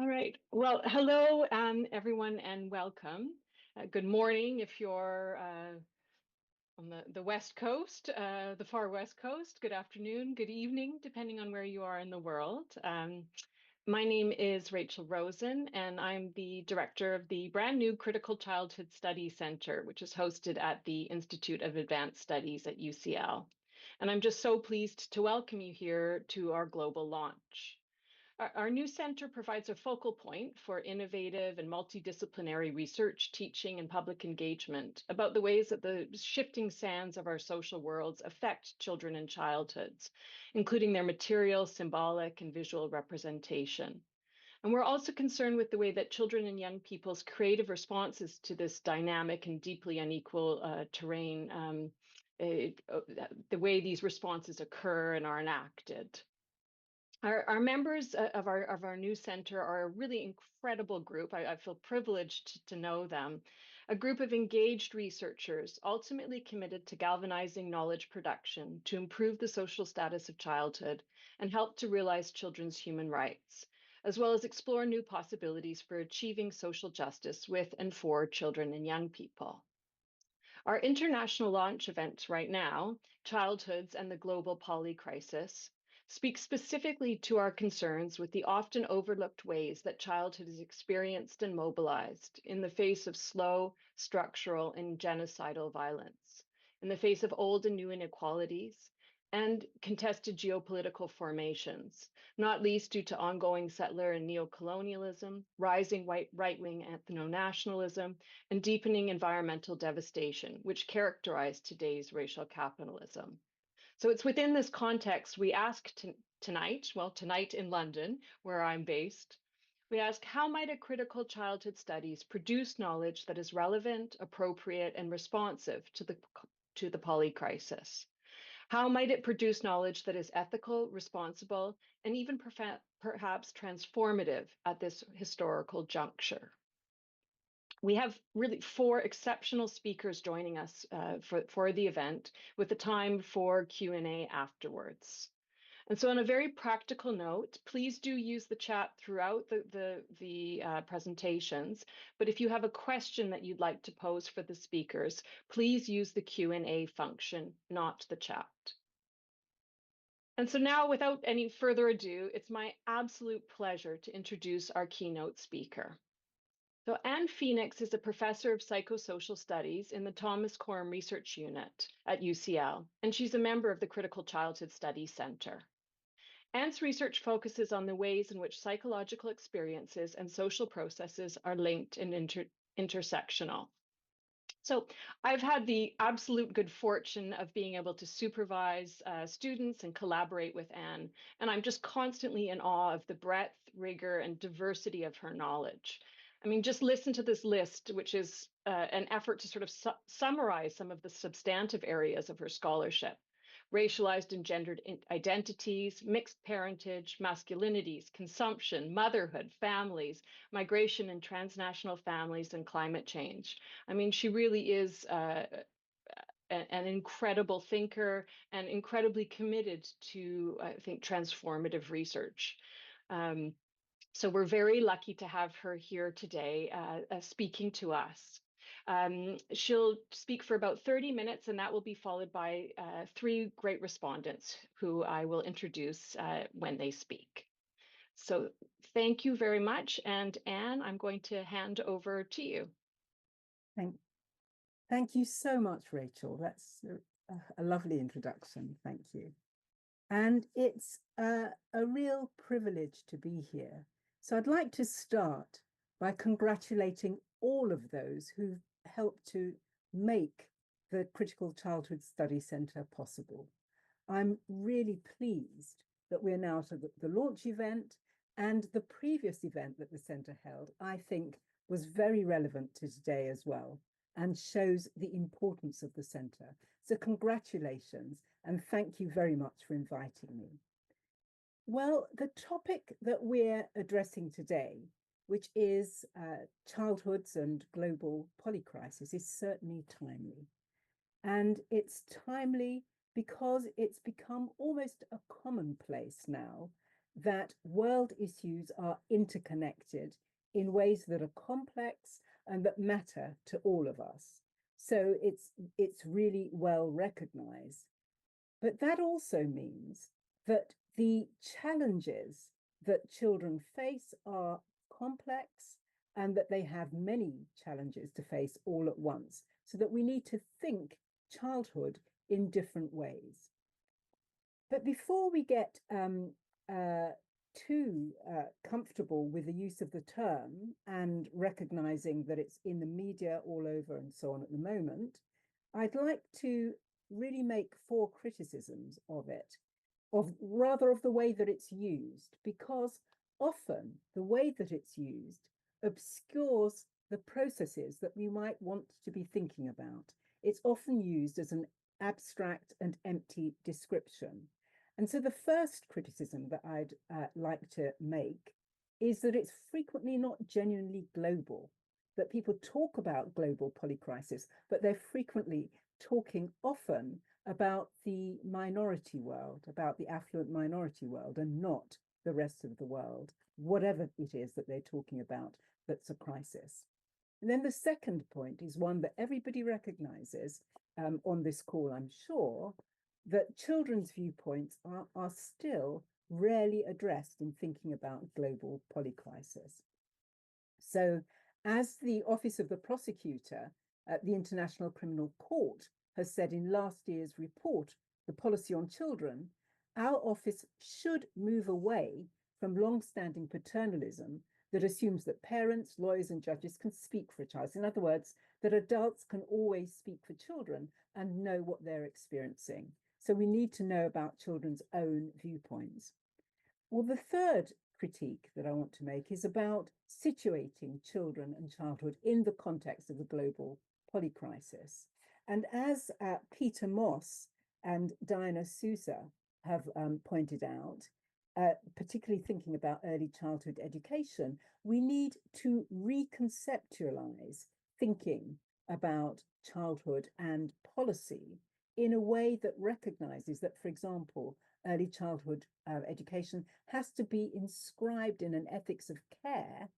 right. Well, hello, everyone, and welcome. Good morning if you're on the West Coast, the far West Coast. Good afternoon, good evening, depending on where you are in the world. My name is Rachel Rosen, and I'm the director of the brand new Critical Childhood Studies Center, which is hosted at the Institute of Advanced Studies at UCL. And I'm just so pleased to welcome you here to our global launch. Our new center provides a focal point for innovative and multidisciplinary research, teaching, and public engagement about the ways that the shifting sands of our social worlds affect children and childhoods, including their material, symbolic, and visual representation. And we're also concerned with the way that children and young people's creative responses to this dynamic and deeply unequal terrain, the way these responses occur and are enacted. Our members of our new center are a really incredible group. I feel privileged to know them. A group of engaged researchers, ultimately committed to galvanizing knowledge production to improve the social status of childhood and help to realize children's human rights, as well as explore new possibilities for achieving social justice with and for children and young people. Our international launch event right now, Childhoods and the Global Polycrisis, speaks specifically to our concerns with the often overlooked ways that childhood is experienced and mobilized in the face of slow, structural, and genocidal violence, in the face of old and new inequalities, and contested geopolitical formations, not least due to ongoing settler and neocolonialism, rising right-wing ethno-nationalism, and deepening environmental devastation, which characterize today's racial capitalism. So it's within this context we ask tonight in London, where I'm based, we ask, how might a critical childhood studies produce knowledge that is relevant, appropriate, and responsive to the polycrisis? How might it produce knowledge that is ethical, responsible, and even perhaps transformative at this historical juncture? We have really 4 exceptional speakers joining us for the event, with the time for Q&A afterwards. And so on a very practical note, please do use the chat throughout the presentations. But if you have a question that you'd like to pose for the speakers, please use the Q&A function, not the chat. And so now, without any further ado, it's my absolute pleasure to introduce our keynote speaker. So Anne Phoenix is a professor of psychosocial studies in the Thomas Coram Research Unit at UCL, and she's a member of the Critical Childhood Studies Center. Anne's research focuses on the ways in which psychological experiences and social processes are linked and intersectional. So I've had the absolute good fortune of being able to supervise students and collaborate with Anne, and I'm just constantly in awe of the breadth, rigor, and diversity of her knowledge. I mean, just listen to this list, which is an effort to sort of summarize some of the substantive areas of her scholarship: racialized and gendered identities, mixed parentage, masculinities, consumption, motherhood, families, migration and transnational families, and climate change. I mean, she really is an incredible thinker and incredibly committed to, I think, transformative research. So we're very lucky to have her here today speaking to us. She'll speak for about 30 minutes, and that will be followed by 3 great respondents who I will introduce when they speak. So thank you very much. And Anne, I'm going to hand over to you. Thank you so much, Rachel. That's a lovely introduction. Thank you. And it's a real privilege to be here. So I'd like to start by congratulating all of those who've helped to make the Critical Childhood Study Centre possible. I'm really pleased that we're now to the launch event, and the previous event that the centre held, I think, was very relevant to today as well, and shows the importance of the centre. So congratulations, and thank you very much for inviting me. Well, the topic that we're addressing today, which is childhoods and global polycrisis, is certainly timely. And it's timely because it's become almost a commonplace now that world issues are interconnected in ways that are complex and that matter to all of us. So it's really well recognized. But that also means that the challenges that children face are complex and that they have many challenges to face all at once, so that we need to think childhood in different ways. But before we get too comfortable with the use of the term and recognizing that it's in the media all over and so on at the moment, I'd like to really make 4 criticisms of it, of the way that it's used, because often the way that it's used obscures the processes that we might want to be thinking about. It's often used as an abstract and empty description. And so the first criticism that I'd like to make is that it's frequently not genuinely global, that people talk about global polycrisis, but they're frequently talking often about the minority world, about the affluent minority world, and not the rest of the world, whatever it is that they're talking about that's a crisis. And then the second point is one that everybody recognizes on this call, I'm sure, that children's viewpoints are still rarely addressed in thinking about global polycrisis. So as the Office of the Prosecutor at the International Criminal Court has said in last year's report, The Policy on Children, our office should move away from long-standing paternalism that assumes that parents, lawyers, and judges can speak for a child. In other words, that adults can always speak for children and know what they're experiencing. So we need to know about children's own viewpoints. Well, the third critique that I want to make is about situating children and childhood in the context of the global polycrisis. And as Peter Moss and Diana Souza have pointed out, particularly thinking about early childhood education, we need to reconceptualize thinking about childhood and policy in a way that recognizes that, for example, early childhood education has to be inscribed in an ethics of care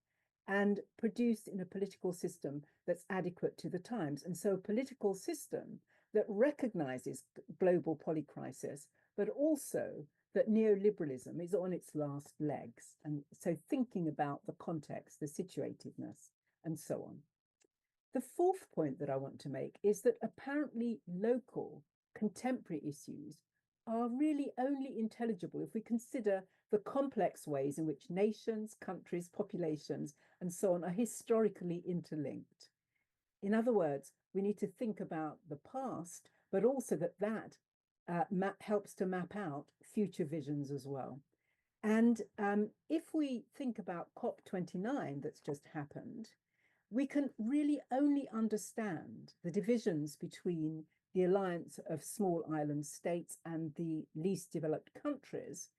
and produced in a political system that's adequate to the times. And so a political system that recognizes global polycrisis, but also that neoliberalism is on its last legs. And so thinking about the context, the situatedness, and so on. The fourth point that I want to make is that apparently local contemporary issues are really only intelligible if we consider the complex ways in which nations, countries, populations, and so on are historically interlinked. In other words, we need to think about the past, but also that helps to map out future visions as well. And if we think about COP29 that's just happened, we can really only understand the divisions between the alliance of small island states and the least developed countries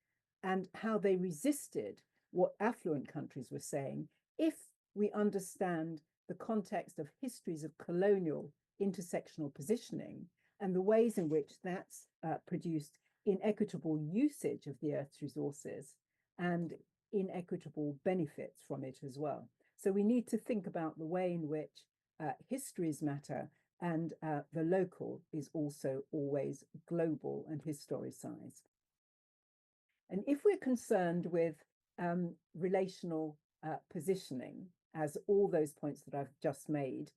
and how they resisted what affluent countries were saying if we understand the context of histories of colonial intersectional positioning and the ways in which that's produced inequitable usage of the Earth's resources and inequitable benefits from it as well. So we need to think about the way in which histories matter and the local is also always global and historicized. And if we're concerned with relational positioning, as all those points that I've just made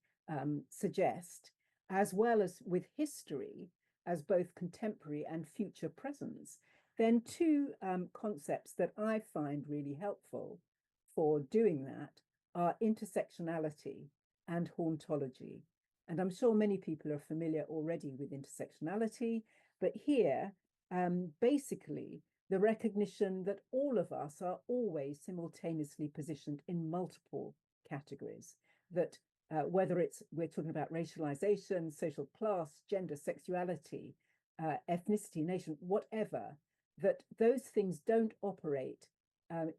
suggest, as well as with history as both contemporary and future presence, then 2 concepts that I find really helpful for doing that are intersectionality and hauntology. And I'm sure many people are familiar already with intersectionality, but here, basically, the recognition that all of us are always simultaneously positioned in multiple categories, that whether we're talking about racialization, social class, gender, sexuality, ethnicity, nation, whatever, that those things don't operate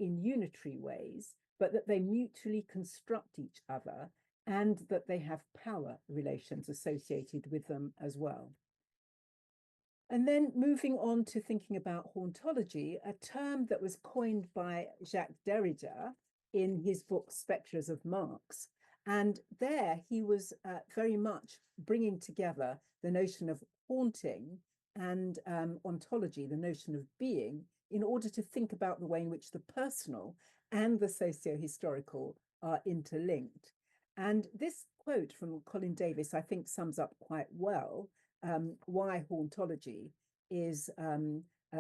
in unitary ways, but that they mutually construct each other and that they have power relations associated with them as well. And then moving on to thinking about hauntology, a term that was coined by Jacques Derrida in his book Spectres of Marx. And there he was very much bringing together the notion of haunting and ontology, the notion of being, in order to think about the way in which the personal and the socio-historical are interlinked. And this quote from Colin Davis, I think, sums up quite well why hauntology is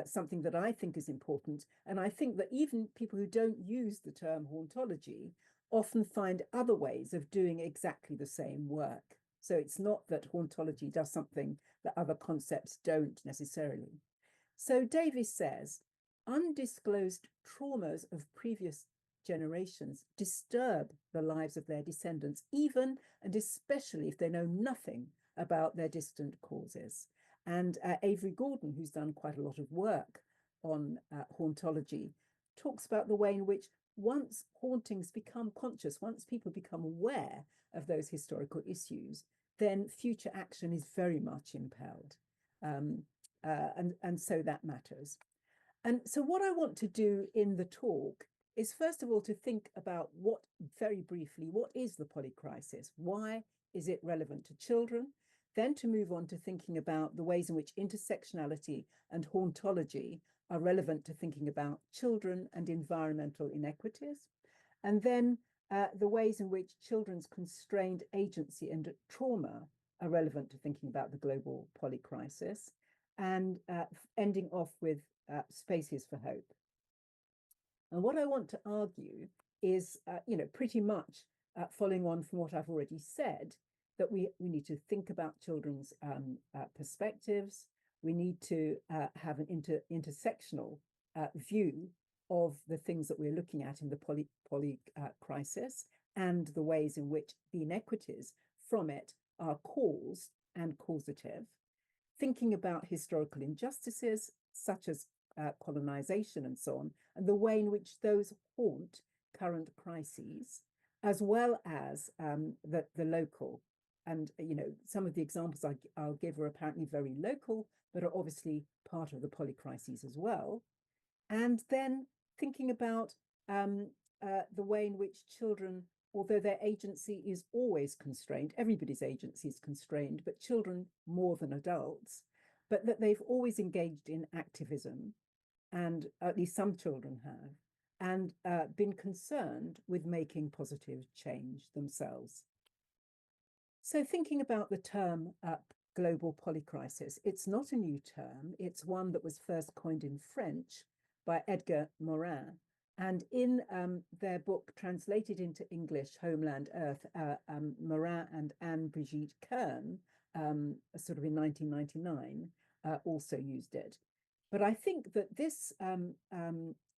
something that I think is important. And I think that even people who don't use the term hauntology often find other ways of doing exactly the same work. So it's not that hauntology does something that other concepts don't necessarily. So Davis says, undisclosed traumas of previous generations disturb the lives of their descendants, even and especially if they know nothing about their distant causes. And Avery Gordon, who's done quite a lot of work on hauntology, talks about the way in which once hauntings become conscious, once people become aware of those historical issues, then future action is very much impelled. And so that matters. And so what I want to do in the talk is, first of all, to think about very briefly, what is the polycrisis? Why is it relevant to children? Then to move on to thinking about the ways in which intersectionality and hauntology are relevant to thinking about children and environmental inequities. And then the ways in which children's constrained agency and trauma are relevant to thinking about the global polycrisis, and ending off with spaces for hope. And what I want to argue is, pretty much following on from what I've already said, that we need to think about children's perspectives. We need to have an intersectional view of the things that we're looking at in the polycrisis and the ways in which the inequities from it are caused and causative. Thinking about historical injustices such as colonization and so on, and the way in which those haunt current crises, as well as the local. And some of the examples I'll give are apparently very local, but are obviously part of the polycrises as well. And then thinking about the way in which children, although their agency is always constrained, everybody's agency is constrained, but children more than adults, but that they've always engaged in activism, and at least some children have, and been concerned with making positive change themselves. So thinking about the term global polycrisis, it's not a new term. It's one that was first coined in French by Edgar Morin. And in their book, translated into English, Homeland Earth, Morin and Anne-Brigitte Kern, sort of in 1999, also used it. But I think that this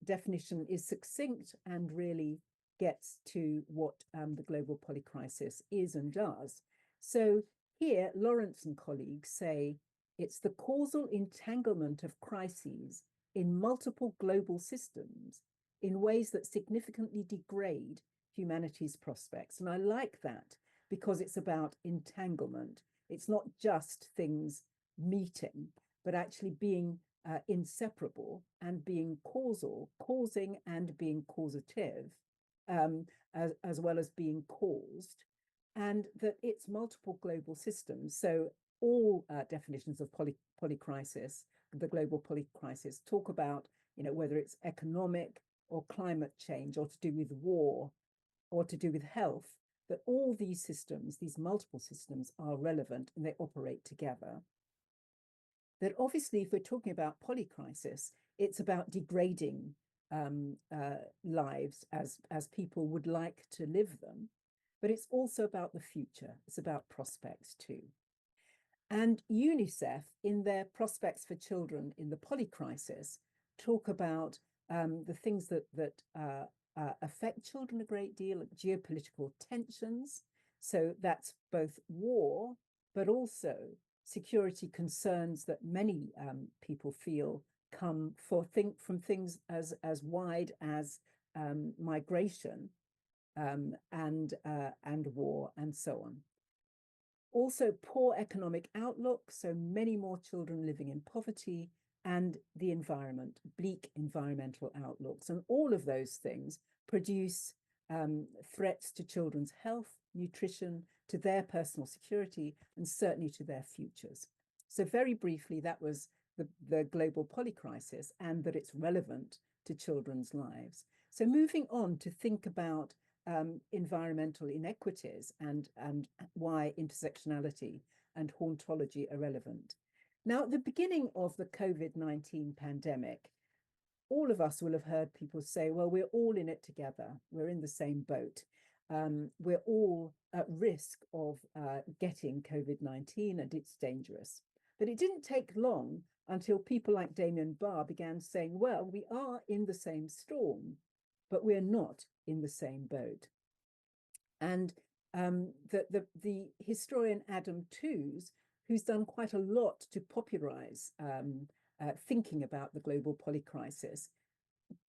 definition is succinct and really gets to what the global polycrisis is and does. So here, Lawrence and colleagues say it's the causal entanglement of crises in multiple global systems in ways that significantly degrade humanity's prospects. And I like that because it's about entanglement. It's not just things meeting, but actually being inseparable and being causal, causing and being causative, as well as being caused, and that it's multiple global systems. So all definitions of polycrisis, the global polycrisis, talk about, whether it's economic or climate change or to do with war or to do with health, that all these systems, these multiple systems, are relevant and they operate together. That obviously, if we're talking about polycrisis, it's about degrading lives as people would like to live them, but it's also about the future. It's about prospects too. And UNICEF, in their Prospects for Children in the Polycrisis, talk about the things that affect children a great deal, like geopolitical tensions. So that's both war, but also security concerns that many people feel come from things as wide as migration and war and so on. Also, poor economic outlook, so many more children living in poverty, and the environment, bleak environmental outlooks. And all of those things produce threats to children's health, nutrition, to their personal security, and certainly to their futures. So very briefly, that was the global polycrisis, and that it's relevant to children's lives. So moving on to think about environmental inequities and why intersectionality and hauntology are relevant. Now, at the beginning of the COVID-19 pandemic, all of us will have heard people say, well, we're all in it together. We're in the same boat. We're all at risk of getting COVID-19 and it's dangerous. But it didn't take long until people like Damien Barr began saying, well, we are in the same storm, but we're not in the same boat. And the historian Adam Tooze, who's done quite a lot to popularize thinking about the global polycrisis,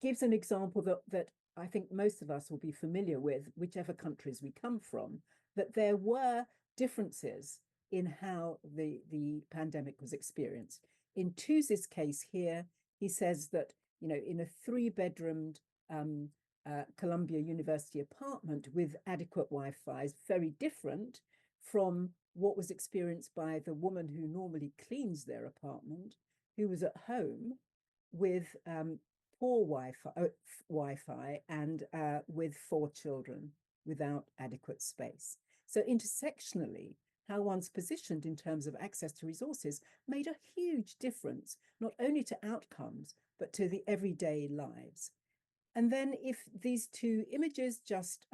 gives an example that I think most of us will be familiar with, whichever countries we come from, that there were differences in how the pandemic was experienced. In Tooze's case here, he says that, you know, in a 3-bedroomed Columbia University apartment with adequate Wi-Fi is very different from what was experienced by the woman who normally cleans their apartment, who was at home with poor Wi-Fi and with 4 children without adequate space. So intersectionally, how one's positioned in terms of access to resources made a huge difference, not only to outcomes, but to the everyday lives. And then if these 2 images just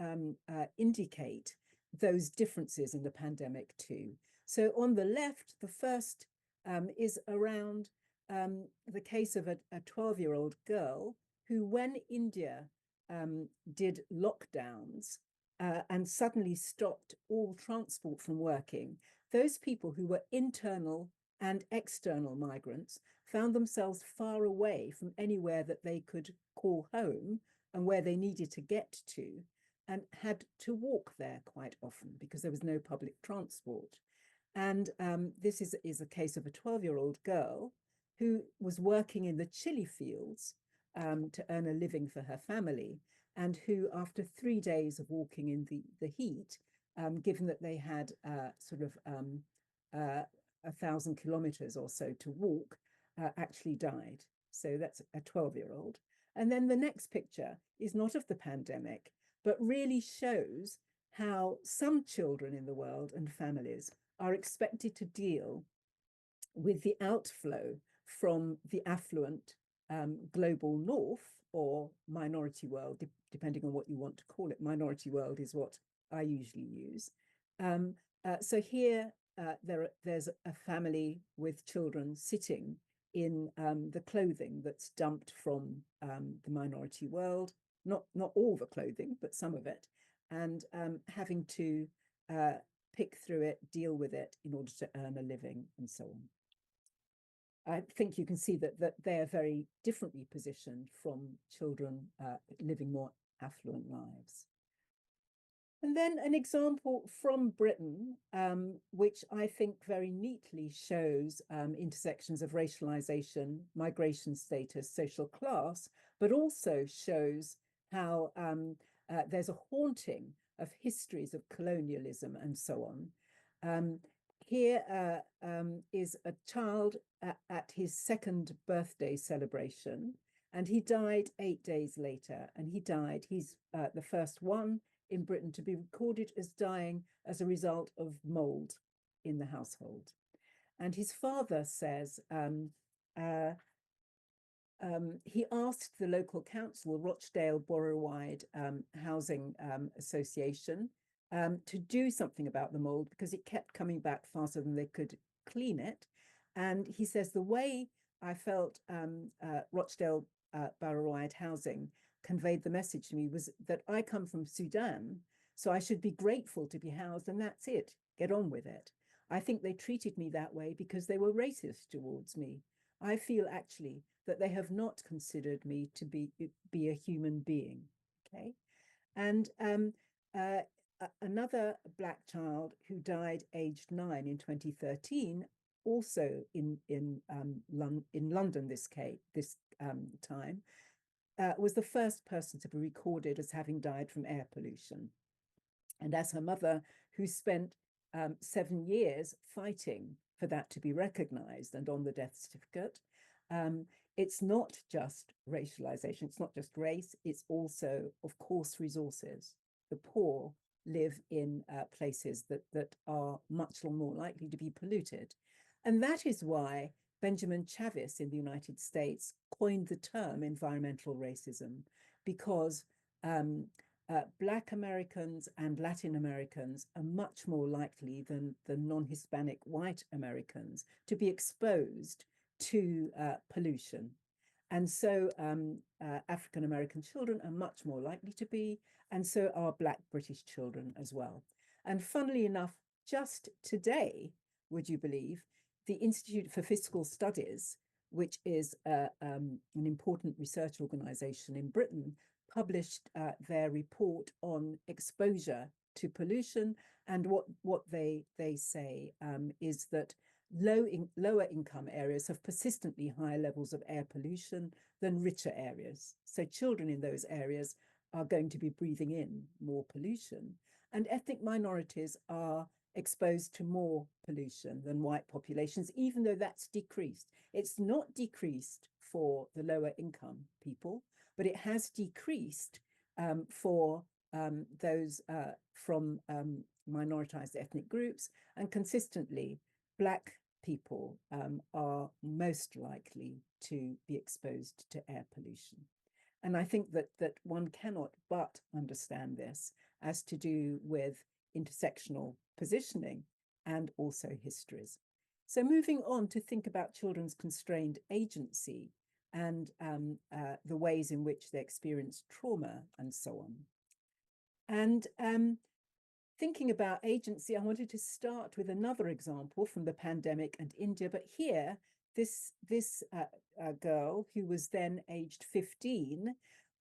indicate those differences in the pandemic too. So on the left, the first is around the case of a 12-year-old girl who, when India did lockdowns and suddenly stopped all transport from working, those people who were internal and external migrants found themselves far away from anywhere that they could call home and where they needed to get to, and had to walk there quite often because there was no public transport. And this is a case of a 12-year-old girl who was working in the chili fields to earn a living for her family, and who, after 3 days of walking in the heat, given that they had sort of 1,000 kilometers or so to walk, actually died. So that's a 12-year-old. And then the next picture is not of the pandemic, but really shows how some children in the world and families are expected to deal with the outflow from the affluent global north or minority world, depending on what you want to call it. Minority world is what I usually use. So here there's a family with children sitting in the clothing that's dumped from the minority world, not all the clothing, but some of it, and having to pick through it, deal with it in order to earn a living and so on. I think you can see that they are very differently positioned from children living more affluent lives. And then an example from Britain, which I think very neatly shows intersections of racialization, migration status, social class, but also shows how there's a haunting of histories of colonialism and so on. Here is a child at his 2nd birthday celebration, and he died 8 days later, and he died, he's the first one in Britain to be recorded as dying as a result of mold in the household. And his father says he asked the local council, Rochdale Borough-wide Housing Association, to do something about the mold because it kept coming back faster than they could clean it. And he says, the way I felt Rochdale Borough-wide Housing conveyed the message to me was that I come from Sudan, so I should be grateful to be housed, and that's it, get on with it. I think they treated me that way because they were racist towards me. I feel actually that they have not considered me to be a human being, okay? And another Black child who died aged 9 in 2013, also in London this time, was the first person to be recorded as having died from air pollution. And as her mother, who spent 7 years fighting for that to be recognized and on the death certificate, it's not just racialization, it's not just race, it's also, of course, resources. The poor live in places that are much more likely to be polluted. And that is why Benjamin Chavis in the United States coined the term environmental racism, because Black Americans and Latin Americans are much more likely than the non-Hispanic white Americans to be exposed to pollution. And so African American children are much more likely to be, and so are Black British children as well. And funnily enough, just today, would you believe, the Institute for Fiscal Studies, which is an important research organization in Britain, published their report on exposure to pollution. And what they say is that lower income areas have persistently higher levels of air pollution than richer areas. So children in those areas are going to be breathing in more pollution. And ethnic minorities are exposed to more pollution than white populations, even though that's decreased. It's not decreased for the lower income people, but it has decreased for those from minoritized ethnic groups, and consistently, Black people are most likely to be exposed to air pollution. And I think that one cannot but understand this as to do with intersectional positioning and also histories. So moving on to think about children's constrained agency and the ways in which they experience trauma and so on. And thinking about agency, I wanted to start with another example from the pandemic and India, but here, this girl who was then aged 15,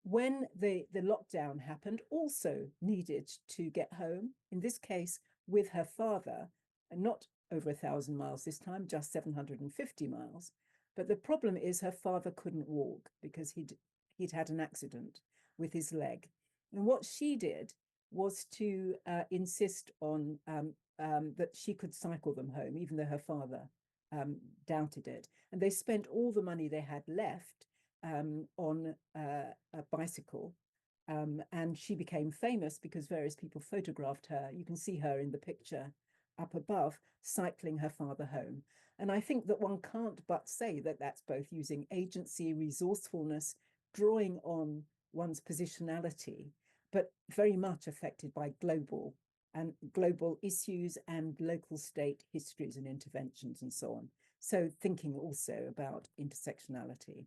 when the lockdown happened, also needed to get home, in this case with her father, and not over 1,000 miles this time, just 750 miles. But the problem is her father couldn't walk because he'd had an accident with his leg. And what she did was to insist on that she could cycle them home, even though her father doubted it. And they spent all the money they had left on a bicycle. And she became famous because various people photographed her. You can see her in the picture up above, cycling her father home. And I think that one can't but say that that's both using agency, resourcefulness, drawing on one's positionality, but very much affected by global issues and local state histories and interventions and so on. So thinking also about intersectionality.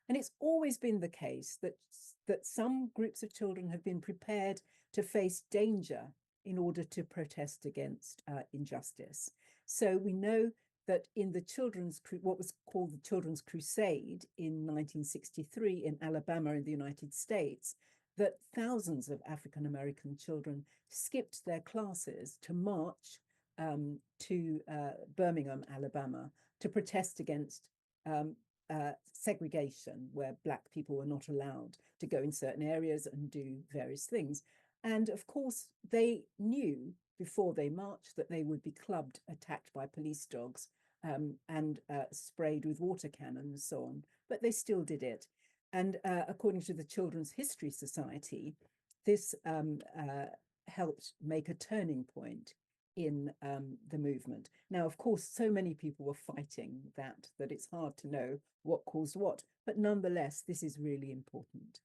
And it's always been the case that some groups of children have been prepared to face danger in order to protest against injustice. So we know that in what was called the Children's Crusade in 1963 in Alabama in the United States, that thousands of African American children skipped their classes to march to Birmingham, Alabama, to protest against segregation, where Black people were not allowed to go in certain areas and do various things. And of course, they knew before they marched that they would be clubbed, attacked by police dogs, and sprayed with water cannons and so on, but they still did it. And according to the Children's History Society, this helped make a turning point in the movement. Now, of course, so many people were fighting that it's hard to know what caused what, but nonetheless, this is really important.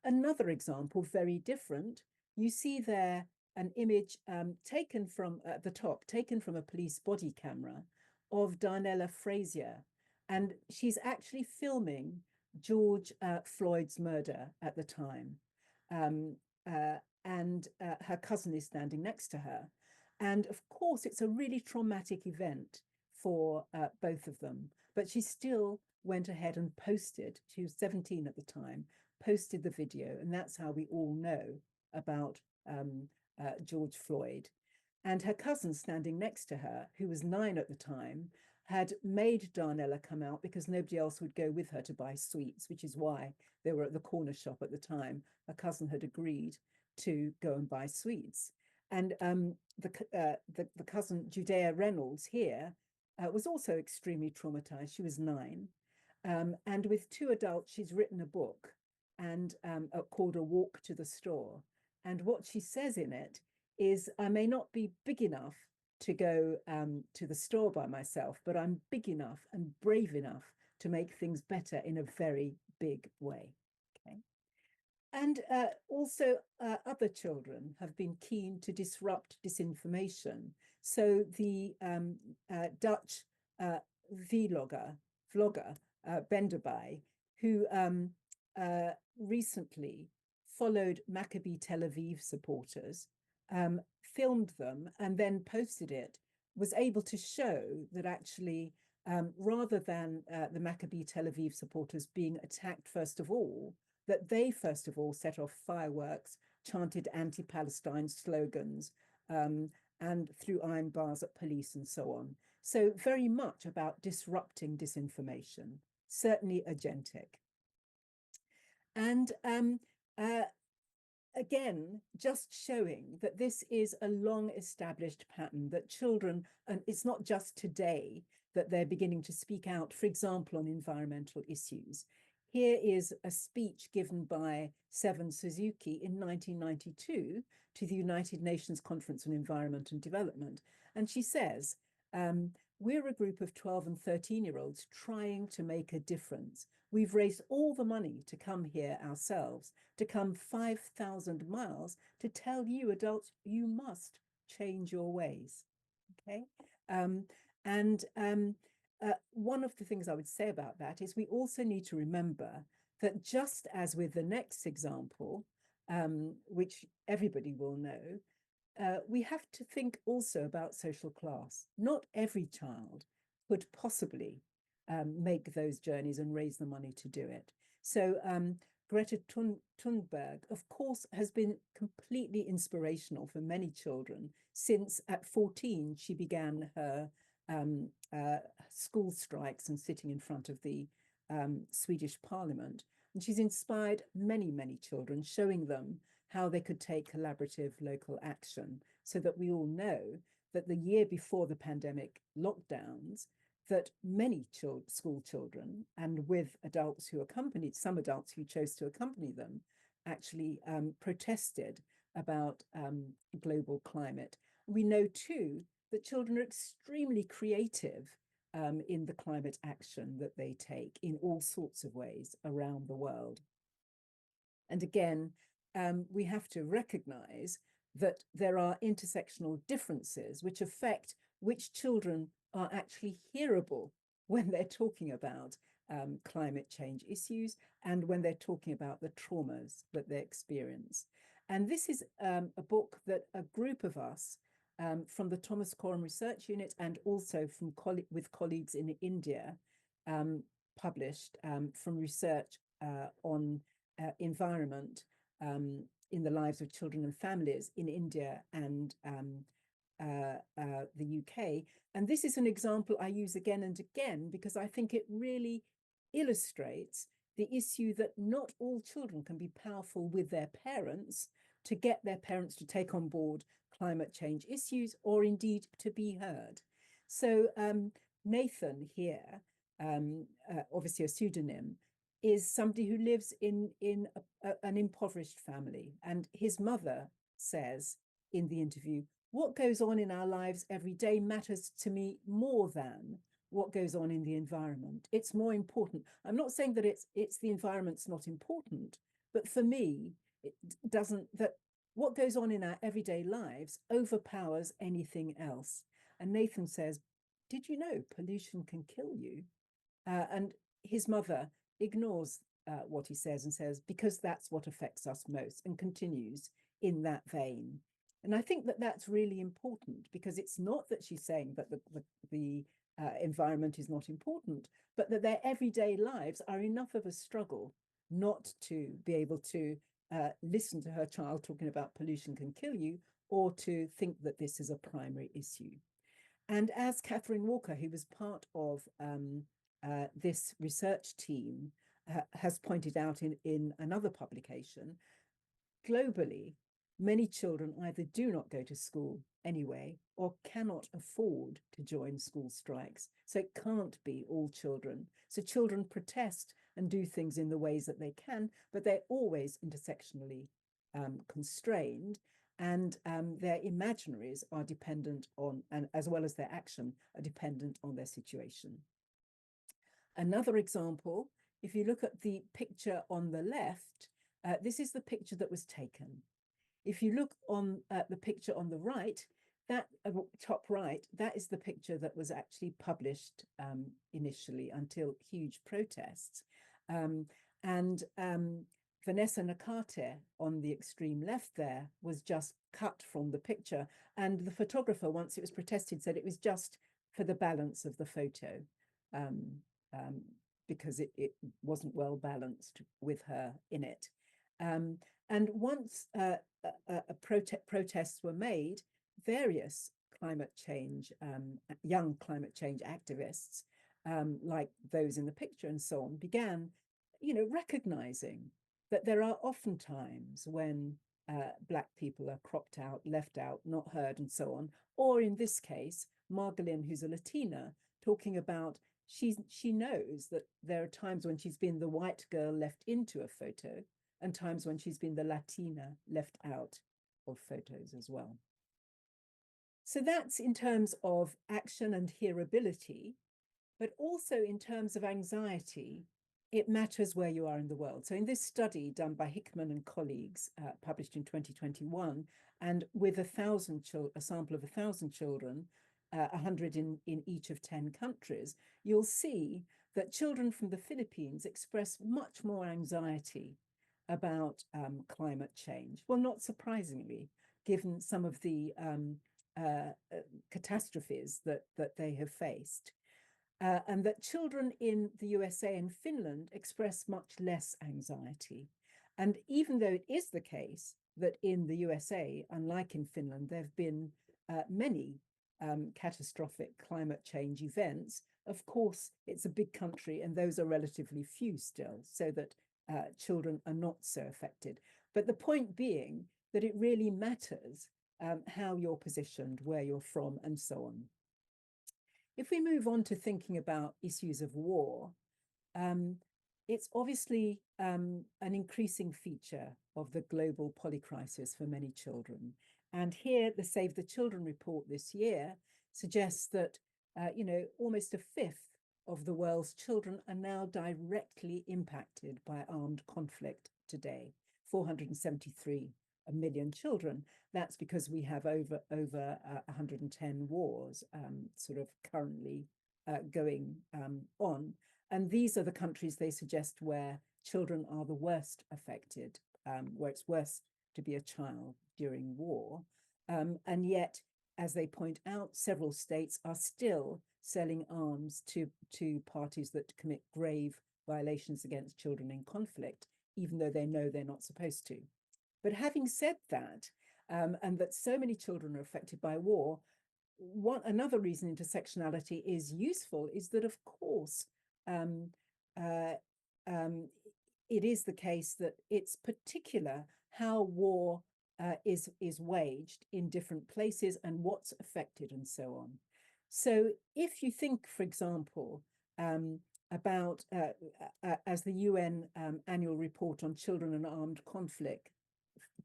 Another example, very different, you see there an image taken from at the top, taken from a police body camera of Darnella Frazier, and she's actually filming George Floyd's murder at the time. And her cousin is standing next to her. And of course, it's a really traumatic event for both of them, but she still went ahead and posted, she was 17 at the time, posted the video, and that's how we all know about George Floyd. And her cousin standing next to her, who was 9 at the time, had made Darnella come out because nobody else would go with her to buy sweets, which is why they were at the corner shop at the time. Her cousin had agreed to go and buy sweets. And the cousin, Judea Reynolds here, was also extremely traumatized. She was 9. And with 2 adults, she's written a book and called A Walk to the Store. And what she says in it is, I may not be big enough to go to the store by myself, but I'm big enough and brave enough to make things better in a very big way. Okay. And also other children have been keen to disrupt disinformation. So the Dutch vlogger Benderby, who recently followed Maccabi Tel Aviv supporters, filmed them and then posted it, was able to show that actually, rather than the Maccabi Tel Aviv supporters being attacked first of all, that they first of all set off fireworks, chanted anti-Palestine slogans, and threw iron bars at police and so on. So very much about disrupting disinformation, certainly agentic. And again, just showing that this is a long established pattern, that children, and it's not just today that they're beginning to speak out, for example, on environmental issues. Here is a speech given by Seven Suzuki in 1992 to the United Nations Conference on Environment and Development. And she says, we're a group of 12 and 13-year-olds trying to make a difference. We've raised all the money to come here ourselves, to come 5,000 miles to tell you adults, you must change your ways. Okay. One of the things I would say about that is we also need to remember that just as with the next example, which everybody will know, we have to think also about social class. Not every child could possibly make those journeys and raise the money to do it. So Greta Thunberg, of course, has been completely inspirational for many children since at 14 she began her school strikes and sitting in front of the Swedish Parliament. And she's inspired many, many children, showing them how they could take collaborative local action, so that we all know that the year before the pandemic lockdowns, that many school children, and with adults who accompanied, some adults who chose to accompany them, actually protested about global climate. We know too that children are extremely creative in the climate action that they take in all sorts of ways around the world. And again, we have to recognize that there are intersectional differences which affect which children are actually hearable when they're talking about climate change issues and when they're talking about the traumas that they experience. And this is a book that a group of us from the Thomas Coram Research Unit and also from with colleagues in India published from research on environment in the lives of children and families in India and the UK. And this is an example I use again and again because I think it really illustrates the issue that not all children can be powerful with their parents to get their parents to take on board climate change issues or indeed to be heard. So Nathan here, obviously a pseudonym, is somebody who lives in an impoverished family. And his mother says in the interview, what goes on in our lives every day matters to me more than what goes on in the environment. It's more important. I'm not saying that it's the environment's not important, but for me, it doesn't, that what goes on in our everyday lives overpowers anything else. And Nathan says, did you know pollution can kill you? And his mother ignores what he says and says, because that's what affects us most, and continues in that vein. And I think that that's really important because it's not that she's saying that the environment is not important, but that their everyday lives are enough of a struggle not to be able to listen to her child talking about pollution can kill you, or to think that this is a primary issue. And as Catherine Walker, who was part of this research team, has pointed out in another publication, globally, many children either do not go to school anyway or cannot afford to join school strikes. So it can't be all children. So children protest and do things in the ways that they can, but they're always intersectionally constrained, and their imaginaries are dependent on, and as well as their action, are dependent on their situation. Another example, if you look at the picture on the left, this is the picture that was taken. If you look on the picture on the right, that top right, that is the picture that was actually published initially until huge protests. Vanessa Nakate on the extreme left there was just cut from the picture. And the photographer, once it was protested, said it was just for the balance of the photo, because it wasn't well balanced with her in it. And once protests were made, various climate change, young climate change activists, like those in the picture and so on, began, recognizing that there are often times when Black people are cropped out, left out, not heard, and so on. Or in this case, Margolin, who's a Latina, talking about she knows that there are times when she's been the white girl left into a photo, and times when she's been the Latina left out of photos as well. So that's in terms of action and hearability, but also in terms of anxiety, it matters where you are in the world. So in this study done by Hickman and colleagues, published in 2021, and with a sample of 1,000 children, 100 in each of 10 countries, you'll see that children from the Philippines express much more anxiety about climate change. Well, not surprisingly, given some of the catastrophes that they have faced. And that children in the USA and Finland express much less anxiety. And even though it is the case that in the USA, unlike in Finland, there have been many catastrophic climate change events, of course, it's a big country and those are relatively few still, so that children are not so affected. But the point being that it really matters how you're positioned, where you're from, and so on. If we move on to thinking about issues of war, it's obviously an increasing feature of the global polycrisis for many children. And here, the Save the Children report this year suggests that, almost a fifth of the world's children are now directly impacted by armed conflict today, 473 million children. That's because we have over 110 wars sort of currently going on. And these are the countries, they suggest, where children are the worst affected, where it's worse to be a child during war. And yet, as they point out, several states are still selling arms to parties that commit grave violations against children in conflict, even though they know they're not supposed to. But having said that, and that so many children are affected by war, another reason intersectionality is useful is that, of course, it is the case that it's particular how war is waged in different places and what's affected and so on. So if you think, for example, about, as the UN annual report on children and armed conflict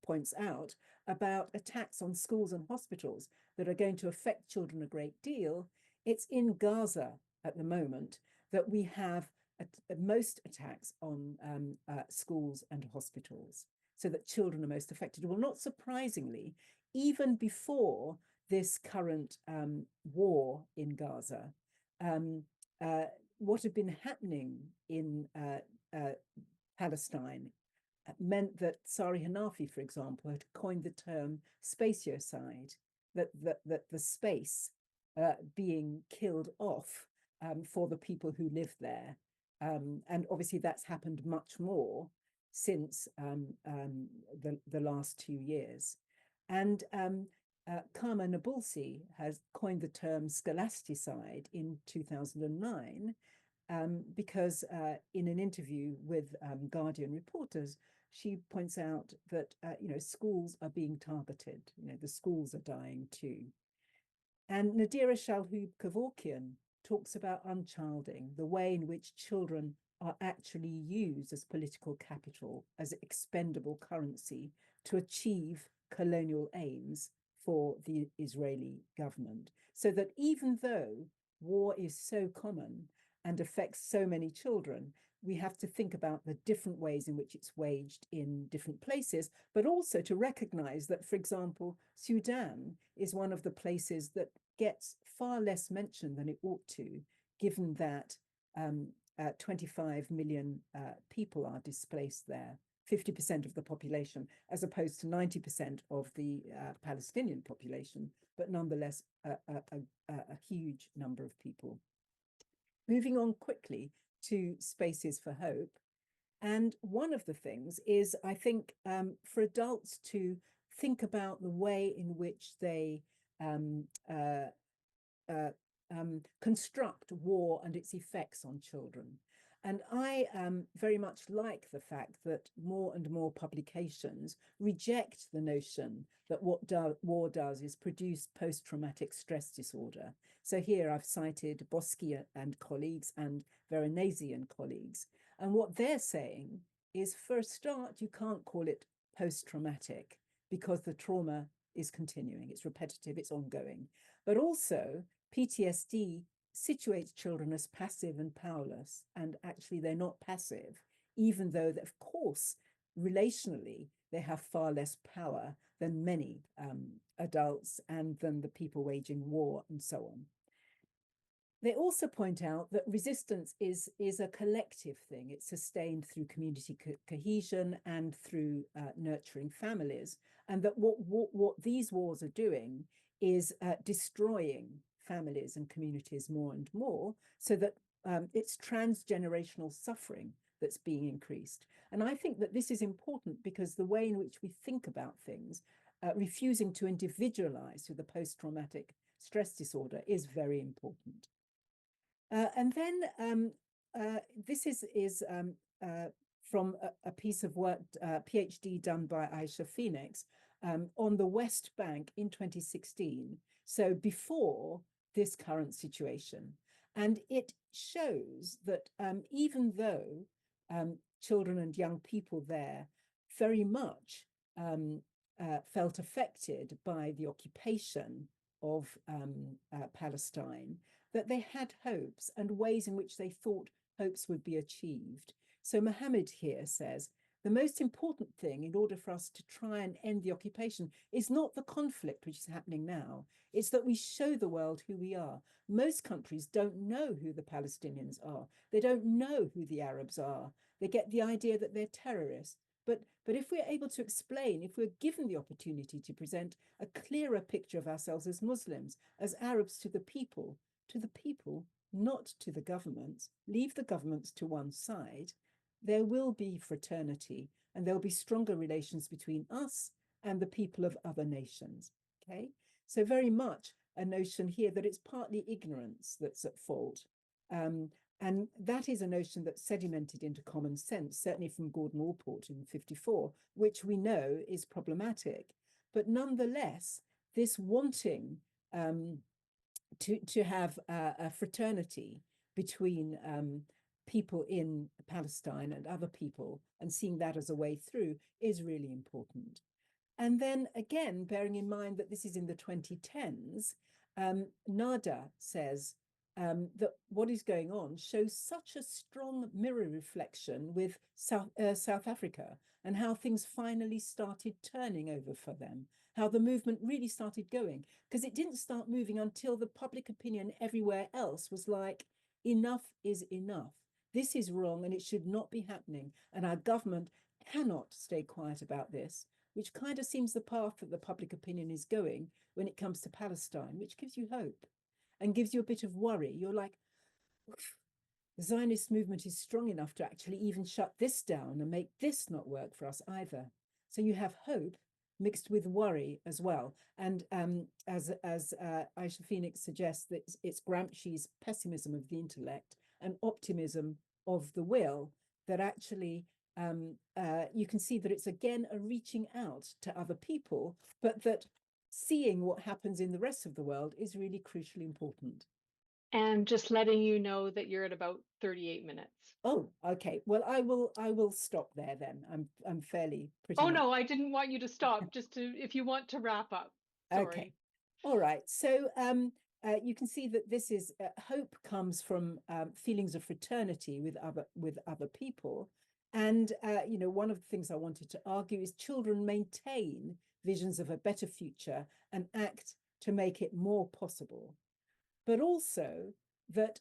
points out, about attacks on schools and hospitals that are going to affect children a great deal, it's in Gaza at the moment that we have most attacks on schools and hospitals, so that children are most affected. Well, not surprisingly, even before this current war in Gaza, what had been happening in Palestine meant that Sari Hanafi, for example, had coined the term spatiocide, that the space being killed off for the people who live there. And obviously that's happened much more. since the last 2 years. And Karma Nabulsi has coined the term scholasticide in 2009 because in an interview with Guardian reporters, she points out that schools are being targeted. The schools are dying too. And Nadira Shalhoub-Kevorkian talks about unchilding, the way in which children are actually used as political capital, as expendable currency to achieve colonial aims for the Israeli government. So that even though war is so common and affects so many children, we have to think about the different ways in which it's waged in different places, but also to recognize that, for example, Sudan is one of the places that gets far less mention than it ought to, given that 25 million people are displaced there, 50% of the population, as opposed to 90% of the Palestinian population, but nonetheless a huge number of people. Moving on quickly to Spaces for Hope. And one of the things is, I think, for adults to think about the way in which they construct war and its effects on children. And I very much like the fact that more and more publications reject the notion that what war does is produce post-traumatic stress disorder. So here I've cited Boschi and colleagues and Veronese and colleagues. And what they're saying is, for a start, you can't call it post-traumatic because the trauma is continuing, it's repetitive, it's ongoing. But also, PTSD situates children as passive and powerless, and actually they're not passive, even though, of course, relationally, they have far less power than many adults and than the people waging war and so on. They also point out that resistance is a collective thing. It's sustained through community cohesion and through nurturing families, and that what these wars are doing is destroying families and communities more and more, so that it's transgenerational suffering that's being increased. And I think that this is important because the way in which we think about things, refusing to individualize through the post-traumatic stress disorder, is very important. And then this is from a piece of work, PhD done by Aisha Phoenix, on the West Bank in 2016, so before this current situation. And it shows that even though children and young people there very much felt affected by the occupation of Palestine, that they had hopes and ways in which they thought hopes would be achieved. So Mohammed here says, the most important thing in order for us to try and end the occupation is not the conflict which is happening now. It's that we show the world who we are. Most countries don't know who the Palestinians are. They don't know who the Arabs are. They get the idea that they're terrorists. But if we're able to explain, if we're given the opportunity to present a clearer picture of ourselves as Muslims, as Arabs to the people, not to the governments, leave the governments to one side, there will be fraternity and there'll be stronger relations between us and the people of other nations, okay? So very much a notion here that it's partly ignorance that's at fault. And that is a notion that's sedimented into common sense, certainly from Gordon Allport in 1954, which we know is problematic. But nonetheless, this wanting to have a fraternity between people in Palestine and other people, and seeing that as a way through, is really important. And then again, bearing in mind that this is in the 2010s, Nada says that what is going on shows such a strong mirror reflection with South Africa, and how things finally started turning over for them, how the movement really started going, because it didn't start moving until the public opinion everywhere else was like, enough is enough. This is wrong and it should not be happening. And our government cannot stay quiet about this, which kind of seems the path that the public opinion is going when it comes to Palestine, which gives you hope and gives you a bit of worry. You're like, the Zionist movement is strong enough to actually even shut this down and make this not work for us either. So you have hope mixed with worry as well. And as Aisha Phoenix suggests, that it's Gramsci's pessimism of the intellect and optimism of the will that actually you can see that it's again a reaching out to other people, but that seeing what happens in the rest of the world is really crucially important. And just letting you know that you're at about 38 minutes. Oh, okay. Well, I will stop there then. I'm fairly pretty Oh much. no, I didn't want you to stop, just to, if you want to wrap up. Okay. Sorry. All right. So you can see that this is hope comes from feelings of fraternity with other people. And you know, one of the things I wanted to argue is children maintain visions of a better future and act to make it more possible. But also that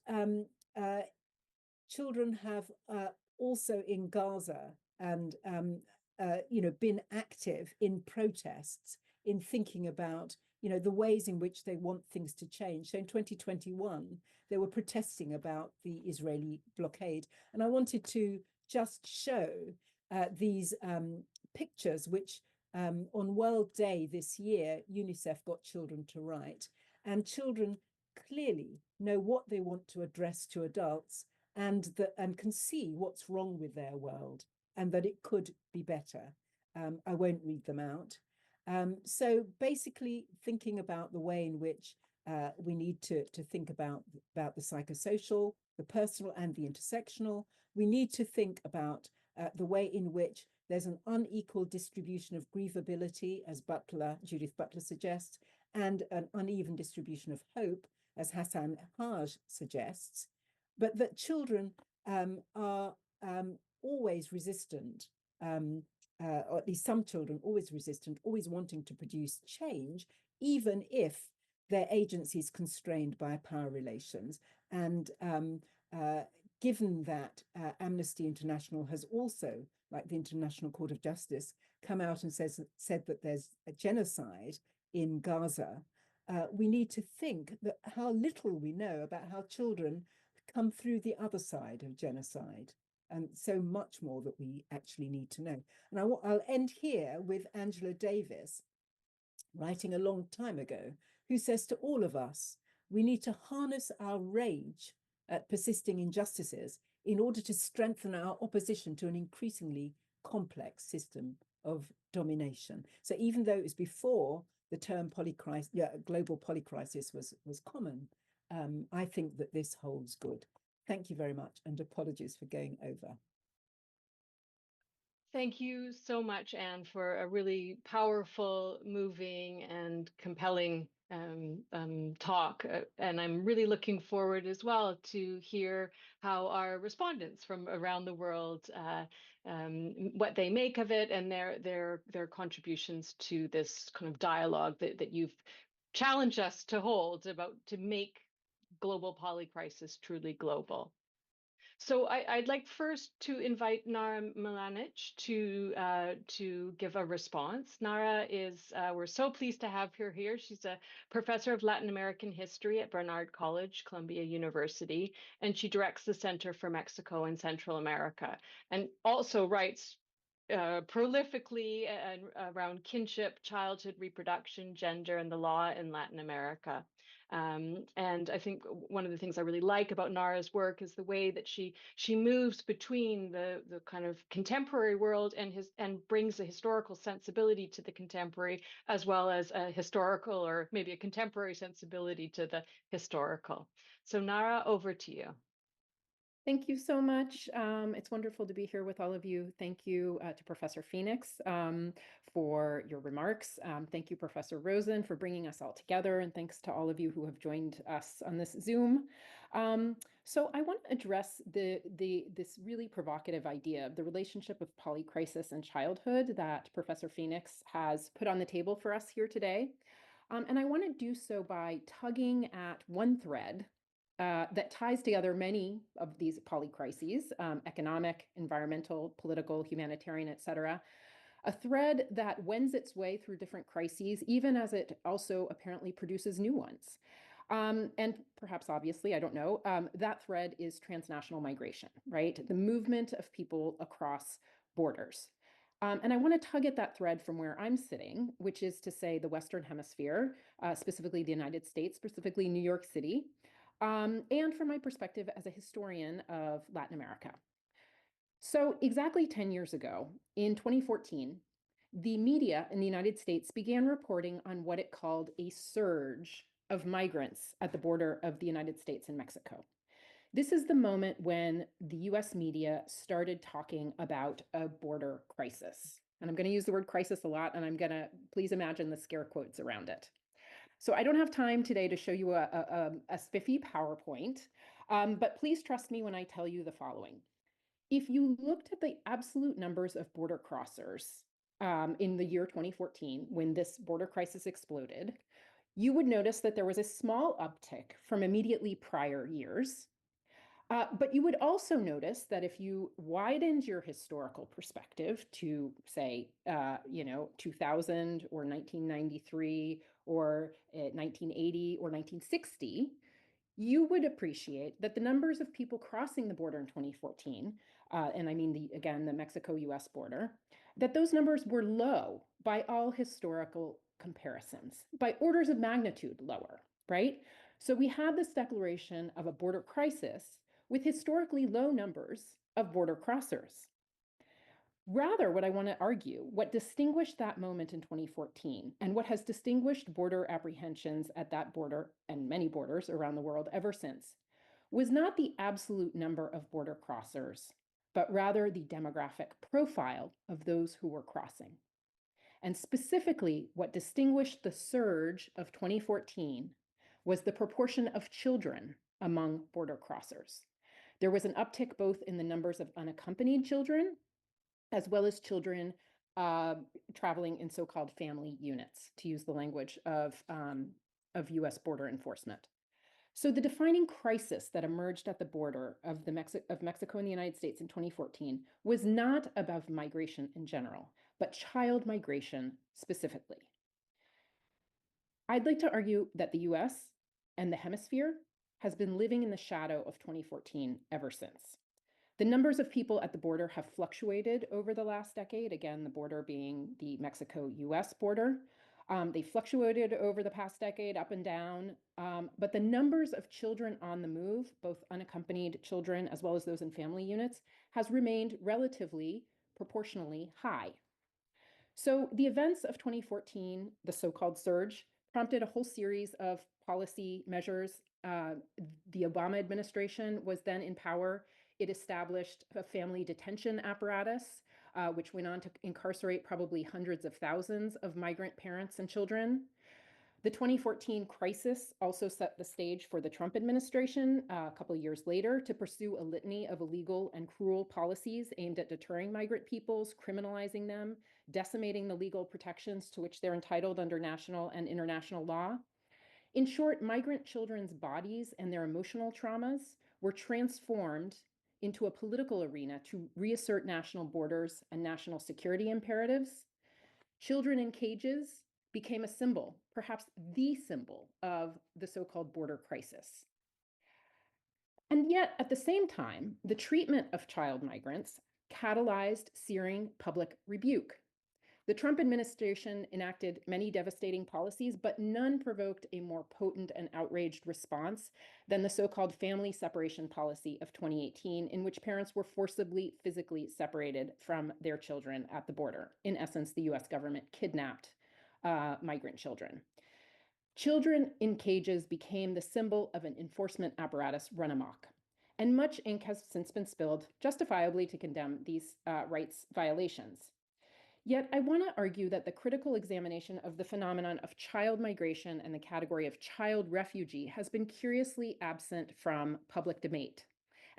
children have also in Gaza and you know, been active in protests, in thinking about, you know, the ways in which they want things to change. So in 2021, they were protesting about the Israeli blockade. And I wanted to just show these pictures, which on World Day this year, UNICEF got children to write. And children clearly know what they want to address to adults and can see what's wrong with their world and that it could be better. I won't read them out. So basically thinking about the way in which we need to think about the psychosocial, the personal and the intersectional. We need to think about the way in which there's an unequal distribution of grievability, as Judith Butler suggests, and an uneven distribution of hope, as Hassan Haj suggests, but that children are always resistant, or at least some children always resistant, always wanting to produce change, even if their agency is constrained by power relations. And given that Amnesty International has also, like the International Court of Justice, come out and said that there's a genocide in Gaza, we need to think that how little we know about how children come through the other side of genocide, and so much more that we actually need to know. And I'll end here with Angela Davis, writing a long time ago, who says to all of us, we need to harness our rage at persisting injustices in order to strengthen our opposition to an increasingly complex system of domination. So even though it was before the term global polycrisis was common, I think that this holds good. Thank you very much, and apologies for going over. Thank you so much, Anne, for a really powerful, moving, and compelling talk. And I'm really looking forward as well to hear how our respondents from around the world, what they make of it, and their contributions to this kind of dialogue that you've challenged us to hold to make global polycrisis truly global. So I'd like first to invite Nara Milanic to give a response. Nara is, we're so pleased to have her here. She's a professor of Latin American history at Barnard College, Columbia University, and she directs the Center for Mexico and Central America, and also writes prolifically around kinship, childhood, reproduction, gender, and the law in Latin America. And I think one of the things I really like about Nara's work is the way that she moves between the kind of contemporary world and brings a historical sensibility to the contemporary, as well as a historical or maybe a contemporary sensibility to the historical. So Nara, over to you. Thank you so much. It's wonderful to be here with all of you. Thank you to Professor Phoenix for your remarks. Thank you, Professor Rosen, for bringing us all together. And thanks to all of you who have joined us on this Zoom. So I want to address this really provocative idea of the relationship of polycrisis and childhood that Professor Phoenix has put on the table for us here today. And I want to do so by tugging at one thread that ties together many of these polycrises, economic, environmental, political, humanitarian, et cetera. A thread that wends its way through different crises, even as it also apparently produces new ones. And perhaps obviously, I don't know, that thread is transnational migration, right? The movement of people across borders. And I want to tug at that thread from where I'm sitting, which is to say the Western Hemisphere, specifically the United States, specifically New York City, and from my perspective as a historian of Latin America. So exactly 10 years ago, in 2014, the media in the United States began reporting on what it called a surge of migrants at the border of the United States and Mexico. This is the moment when the US media started talking about a border crisis. And I'm going to use the word crisis a lot, and I'm going to, please imagine the scare quotes around it. So I don't have time today to show you a spiffy PowerPoint, but please trust me when I tell you the following. If you looked at the absolute numbers of border crossers in the year 2014, when this border crisis exploded, you would notice that there was a small uptick from immediately prior years. But you would also notice that if you widened your historical perspective to, say, 2000 or 1993 or 1980 or 1960, you would appreciate that the numbers of people crossing the border in 2014, and I mean, the Mexico-US border, that those numbers were low by all historical comparisons, by orders of magnitude lower, right? So we had this declaration of a border crisis with historically low numbers of border crossers. Rather, what I want to argue, what distinguished that moment in 2014 and what has distinguished border apprehensions at that border and many borders around the world ever since, was not the absolute number of border crossers, but rather the demographic profile of those who were crossing. And specifically, what distinguished the surge of 2014 was the proportion of children among border crossers. There was an uptick both in the numbers of unaccompanied children as well as children traveling in so-called family units, to use the language of US border enforcement. So the defining crisis that emerged at the border of Mexico and the United States in 2014 was not about migration in general, but child migration specifically. I'd like to argue that the US and the hemisphere has been living in the shadow of 2014 ever since. The numbers of people at the border have fluctuated over the last decade, again, the border being the Mexico-US border. They fluctuated over the past decade, up and down, but the numbers of children on the move, both unaccompanied children as well as those in family units, has remained relatively proportionally high. So the events of 2014, the so-called surge, prompted a whole series of policy measures. The Obama administration was then in power. It established a family detention apparatus, which went on to incarcerate probably hundreds of thousands of migrant parents and children. The 2014 crisis also set the stage for the Trump administration a couple of years later to pursue a litany of illegal and cruel policies aimed at deterring migrant peoples, criminalizing them, decimating the legal protections to which they're entitled under national and international law. In short, migrant children's bodies and their emotional traumas were transformed into a political arena to reassert national borders and national security imperatives. Children in cages became a symbol, perhaps the symbol of the so-called border crisis. And yet, at the same time, the treatment of child migrants catalyzed searing public rebuke. The Trump administration enacted many devastating policies, but none provoked a more potent and outraged response than the so-called family separation policy of 2018, in which parents were forcibly physically separated from their children at the border. In essence, the US government kidnapped migrant children. Children in cages became the symbol of an enforcement apparatus run amok. And much ink has since been spilled, justifiably, to condemn these rights violations. Yet I want to argue that the critical examination of the phenomenon of child migration and the category of child refugee has been curiously absent from public debate.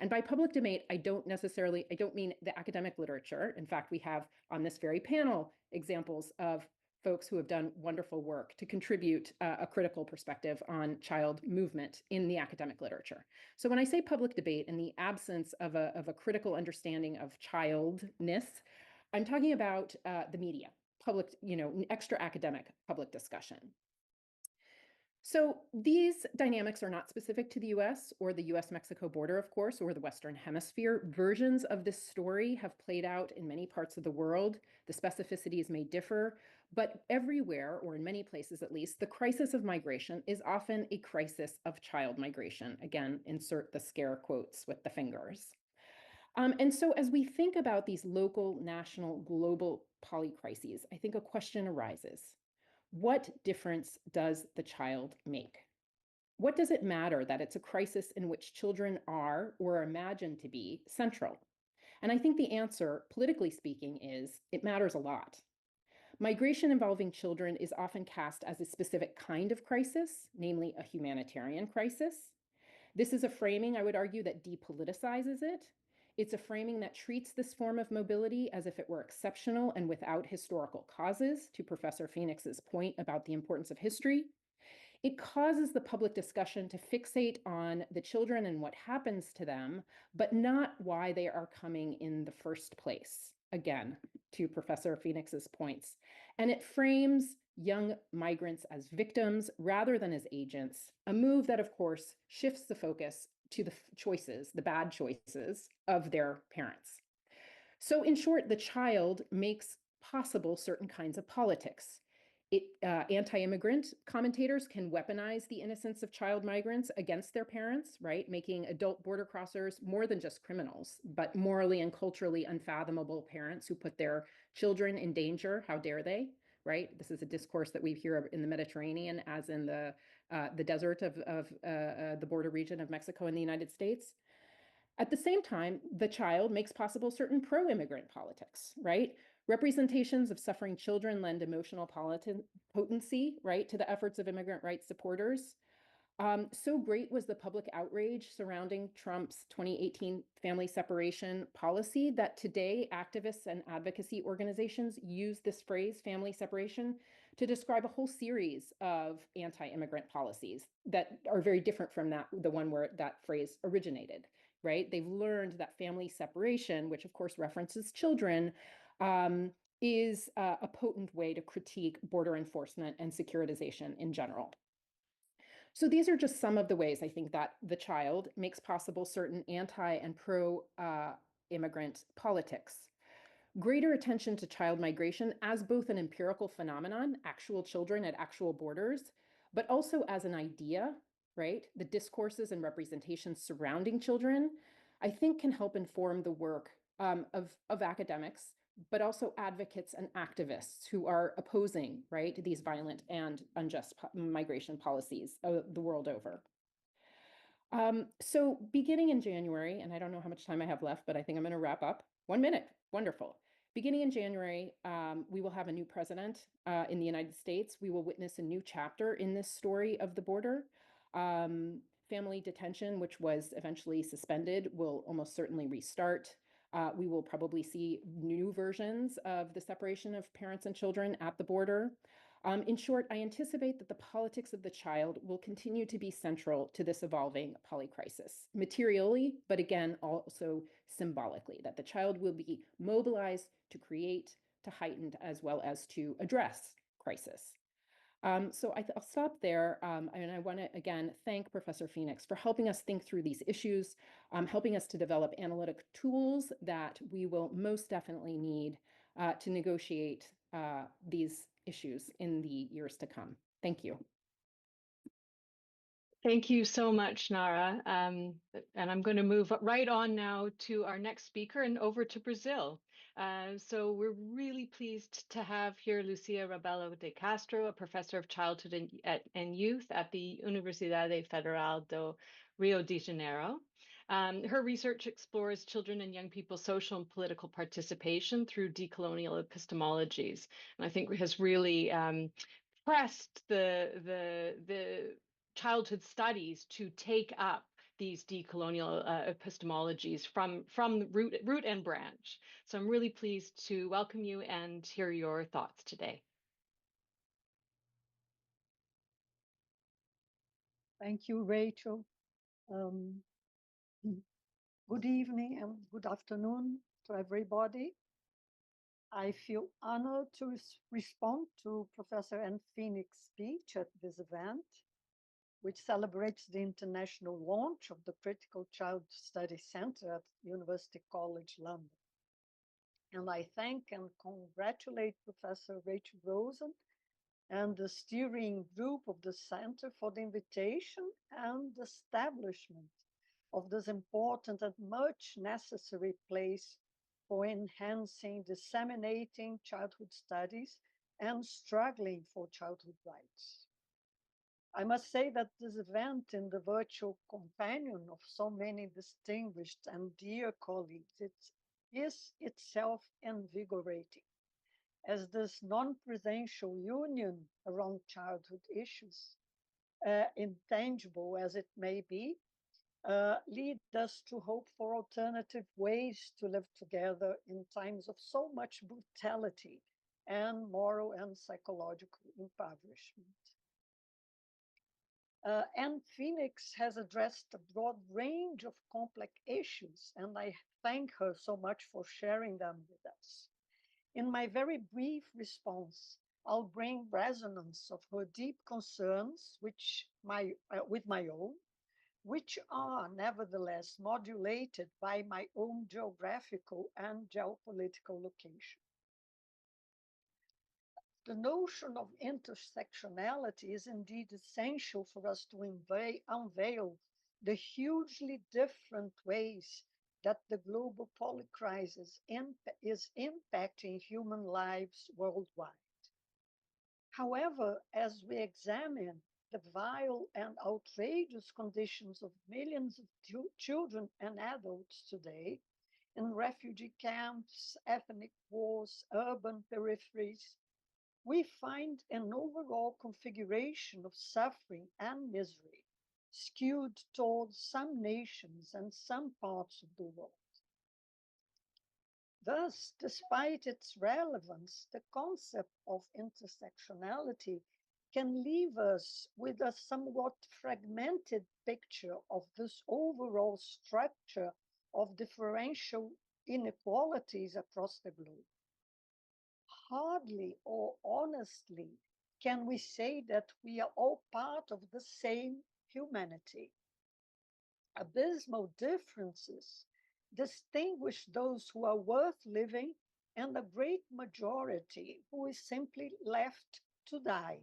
And by public debate, I don't mean the academic literature. In fact, we have on this very panel examples of folks who have done wonderful work to contribute a critical perspective on child movement in the academic literature. So when I say public debate and the absence of a critical understanding of childness, I'm talking about the media, public, extra academic public discussion. So these dynamics are not specific to the US or the US-Mexico border, of course, or the Western Hemisphere. Versions of this story have played out in many parts of the world. The specificities may differ, but everywhere, or in many places at least, the crisis of migration is often a crisis of child migration. Again, insert the scare quotes with the fingers. And so as we think about these local, national, global polycrises, I think a question arises. What difference does the child make? What does it matter that it's a crisis in which children are, or are imagined to be, central? And I think the answer, politically speaking, is it matters a lot. Migration involving children is often cast as a specific kind of crisis, namely a humanitarian crisis. This is a framing, I would argue, that depoliticizes it. It's a framing that treats this form of mobility as if it were exceptional and without historical causes, to Professor Phoenix's point about the importance of history. It causes the public discussion to fixate on the children and what happens to them, but not why they are coming in the first place. Again, to Professor Phoenix's points. And it frames young migrants as victims rather than as agents, a move that, of course, shifts the focus to the choices, the bad choices of their parents. So in short, the child makes possible certain kinds of politics. Anti-immigrant commentators can weaponize the innocence of child migrants against their parents, right? Making adult border crossers more than just criminals, but morally and culturally unfathomable parents who put their children in danger. How dare they, right? This is a discourse that we hear in the Mediterranean as in the desert of the border region of Mexico and the United States. At the same time, the child makes possible certain pro-immigrant politics, right? Representations of suffering children lend emotional potency, right, to the efforts of immigrant rights supporters. So great was the public outrage surrounding Trump's 2018 family separation policy that today activists and advocacy organizations use this phrase, family separation, to describe a whole series of anti-immigrant policies that are very different from the one where that phrase originated, right? They've learned that family separation, which of course references children, is a potent way to critique border enforcement and securitization in general. So these are just some of the ways I think that the child makes possible certain anti and pro-immigrant politics. Greater attention to child migration as both an empirical phenomenon, actual children at actual borders, but also as an idea, right? The discourses and representations surrounding children, I think can help inform the work of academics, but also advocates and activists who are opposing, right, these violent and unjust migration policies the world over. So beginning in January, and I don't know how much time I have left, but I think I'm going to wrap up. 1 minute. Wonderful. Beginning in January, we will have a new president in the United States. We will witness a new chapter in this story of the border. Family detention, which was eventually suspended, will almost certainly restart. We will probably see new versions of the separation of parents and children at the border. In short, I anticipate that the politics of the child will continue to be central to this evolving polycrisis, materially, but again, also symbolically, that the child will be mobilized to create, to heighten, as well as to address crisis. So I'll stop there. And I want to, again, thank Professor Phoenix for helping us think through these issues, helping us to develop analytic tools that we will most definitely need to negotiate these issues in the years to come. Thank you. Thank you so much, Nara. And I'm going to move right on now to our next speaker and over to Brazil. So we're really pleased to have here Lucia Rabelo de Castro, a professor of childhood and youth at the Universidade Federal do Rio de Janeiro. Her research explores children and young people's social and political participation through decolonial epistemologies, and I think has really pressed the childhood studies to take up these decolonial epistemologies from root and branch. So I'm really pleased to welcome you and hear your thoughts today. Thank you, Rachel. Good evening and good afternoon to everybody. I feel honored to respond to Professor Ann Phoenix's speech at this event. which celebrates the international launch of the Critical Child Study Center at University College London. And I thank and congratulate Professor Rachel Rosen and the steering group of the center for the invitation and establishment of this important and much necessary place for enhancing, disseminating childhood studies and struggling for childhood rights. I must say that this event, in the virtual companion of so many distinguished and dear colleagues, it is itself invigorating, as this non-presential union around childhood issues, intangible as it may be, lead us to hope for alternative ways to live together in times of so much brutality and moral and psychological impoverishment. And Phoenix has addressed a broad range of complex issues, and I thank her so much for sharing them with us. In my very brief response, I'll bring resonance of her deep concerns, with my own, which are nevertheless modulated by my own geographical and geopolitical location. The notion of intersectionality is indeed essential for us to unveil the hugely different ways that the global polycrisis is impacting human lives worldwide. However, as we examine the vile and outrageous conditions of millions of children and adults today in refugee camps, ethnic wars, urban peripheries, we find an overall configuration of suffering and misery skewed towards some nations and some parts of the world. Thus, despite its relevance, the concept of intersectionality can leave us with a somewhat fragmented picture of this overall structure of differential inequalities across the globe. Hardly or honestly can we say that we are all part of the same humanity. Abysmal differences distinguish those who are worth living and a great majority who is simply left to die,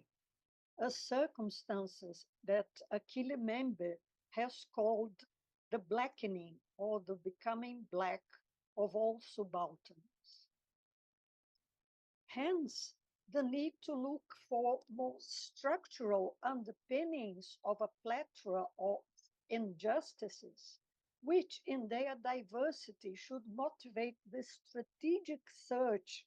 a circumstances that Achille Mbembe has called the blackening or the becoming black of all subalterns. Hence, the need to look for more structural underpinnings of a plethora of injustices, which in their diversity should motivate the strategic search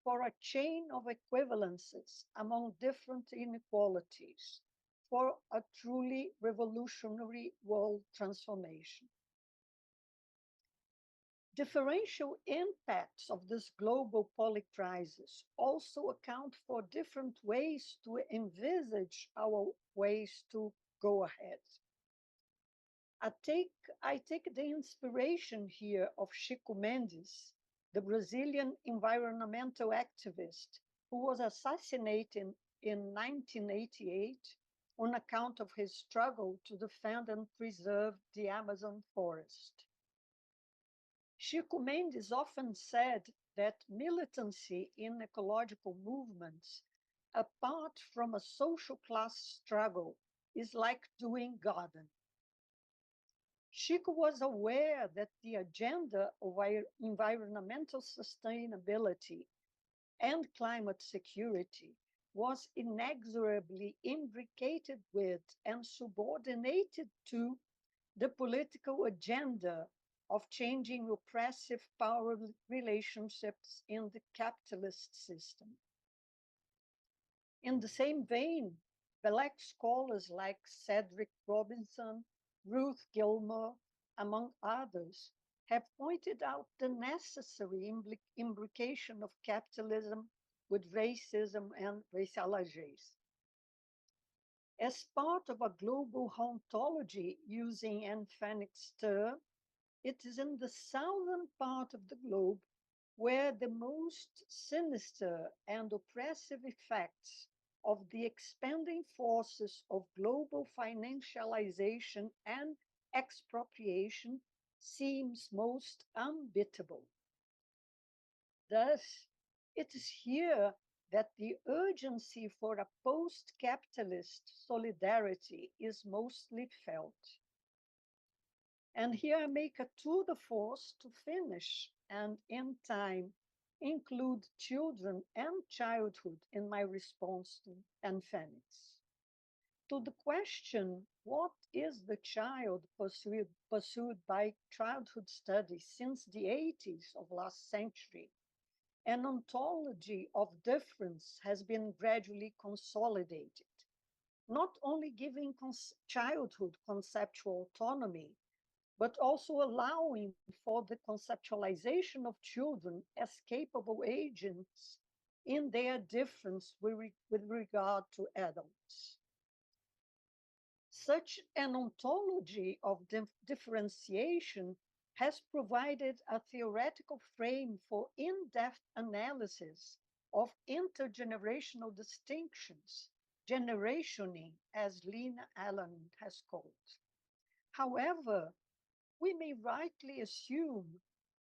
for a chain of equivalences among different inequalities for a truly revolutionary world transformation. Differential impacts of this global polycrisis also account for different ways to envisage our ways to go ahead. I take the inspiration here of Chico Mendes, the Brazilian environmental activist who was assassinated in 1988 on account of his struggle to defend and preserve the Amazon forest. Chico Mendes often said that militancy in ecological movements, apart from a social class struggle, is like doing garden. Chico was aware that the agenda of environmental sustainability and climate security was inexorably imbricated with and subordinated to the political agenda of changing oppressive power relationships in the capitalist system. In the same vein, Black scholars like Cedric Robinson, Ruth Gilmore, among others, have pointed out the necessary imbrication of capitalism with racism and racialised. As part of a global hauntology using Anne Fenwick's term, it is in the southern part of the globe where the most sinister and oppressive effects of the expanding forces of global financialization and expropriation seems most unbeatable. Thus, it is here that the urgency for a post-capitalist solidarity is mostly felt. And here I make a tour de force to finish and in time include children and childhood in my response to Phoenix. To the question, what is the child pursued by childhood studies since the 80s of last century? An ontology of difference has been gradually consolidated, not only giving childhood conceptual autonomy, but also allowing for the conceptualization of children as capable agents in their difference with regard to adults. Such an ontology of differentiation has provided a theoretical frame for in-depth analysis of intergenerational distinctions, generationing, as Lena Allen has called. However, we may rightly assume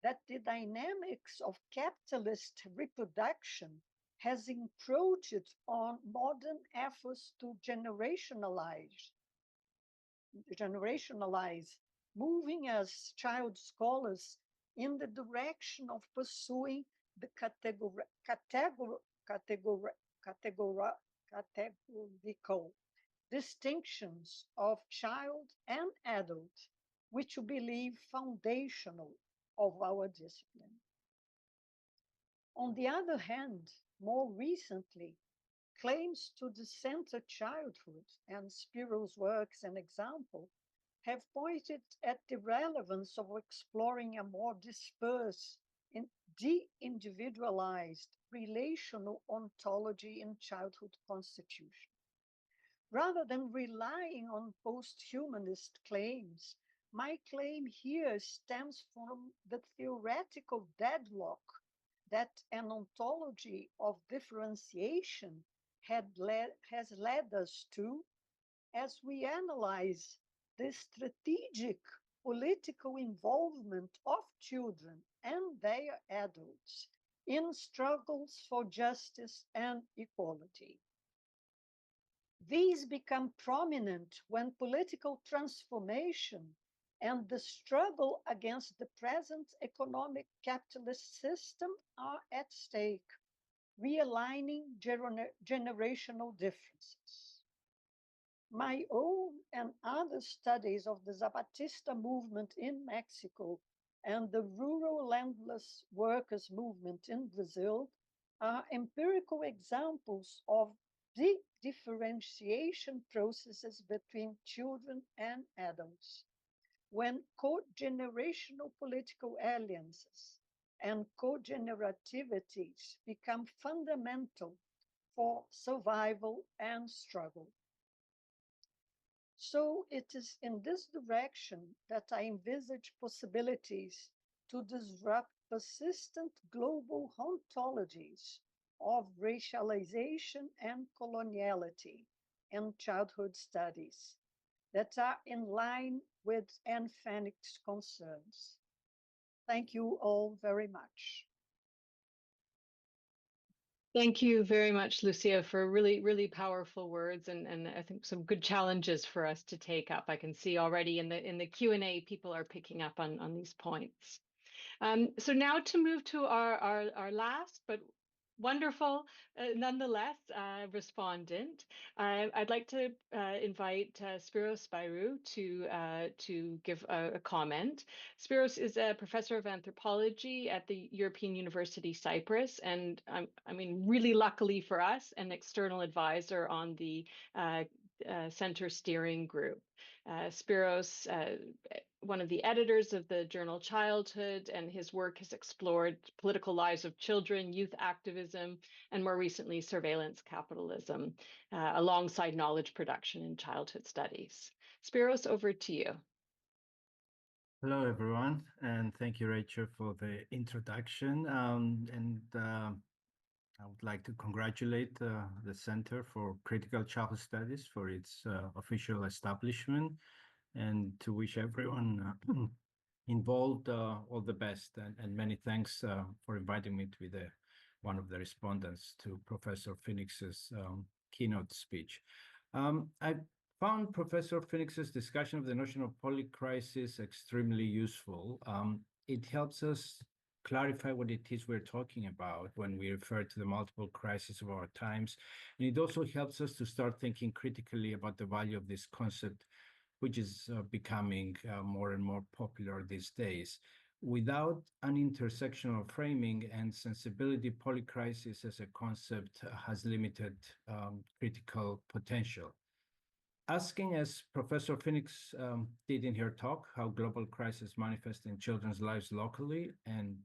that the dynamics of capitalist reproduction has encroached on modern efforts to generationalize, moving as child scholars in the direction of pursuing the categorical distinctions of child and adult, which we believe foundational of our discipline. On the other hand, more recently, claims to decenter childhood, and Spiro's work as an example, have pointed at the relevance of exploring a more dispersed and de-individualized relational ontology in childhood constitution. Rather than relying on post-humanist claims, my claim here stems from the theoretical deadlock that an ontology of differentiation has led us to as we analyze the strategic political involvement of children and their adults in struggles for justice and equality. These become prominent when political transformation and the struggle against the present economic capitalist system are at stake, realigning generational differences. My own and other studies of the Zapatista movement in Mexico and the rural landless workers movement in Brazil are empirical examples of the differentiation processes between children and adults, when co-generational political alliances and co-generativities become fundamental for survival and struggle. So it is in this direction that I envisage possibilities to disrupt persistent global ontologies of racialization and coloniality in childhood studies that are in line with Anne Fenwick's concerns. Thank you all very much. Thank you very much, Lucia, for really, really powerful words and I think some good challenges for us to take up. I can see already in the Q&A, people are picking up on these points. So now to move to our last but wonderful, nonetheless, respondent. I'd like to invite Spiros Spyrou to give a comment. Spiros is a professor of anthropology at the European University Cyprus, and I mean, really luckily for us, an external advisor on the center steering group. Spiros, one of the editors of the journal Childhood, and his work has explored political lives of children, youth activism, and more recently, surveillance capitalism, alongside knowledge production in childhood studies. Spiros, over to you. Hello, everyone, and thank you, Rachel, for the introduction. I would like to congratulate the Center for Critical Childhood Studies for its official establishment, and to wish everyone involved all the best. And many thanks for inviting me to be one of the respondents to Professor Phoenix's keynote speech. I found Professor Phoenix's discussion of the notion of polycrisis extremely useful. It helps us clarify what it is we're talking about when we refer to the multiple crises of our times. And it also helps us to start thinking critically about the value of this concept, which is becoming more and more popular these days. Without an intersectional framing and sensibility, polycrisis as a concept has limited critical potential. Asking, as Professor Phoenix did in her talk, how global crises manifest in children's lives locally and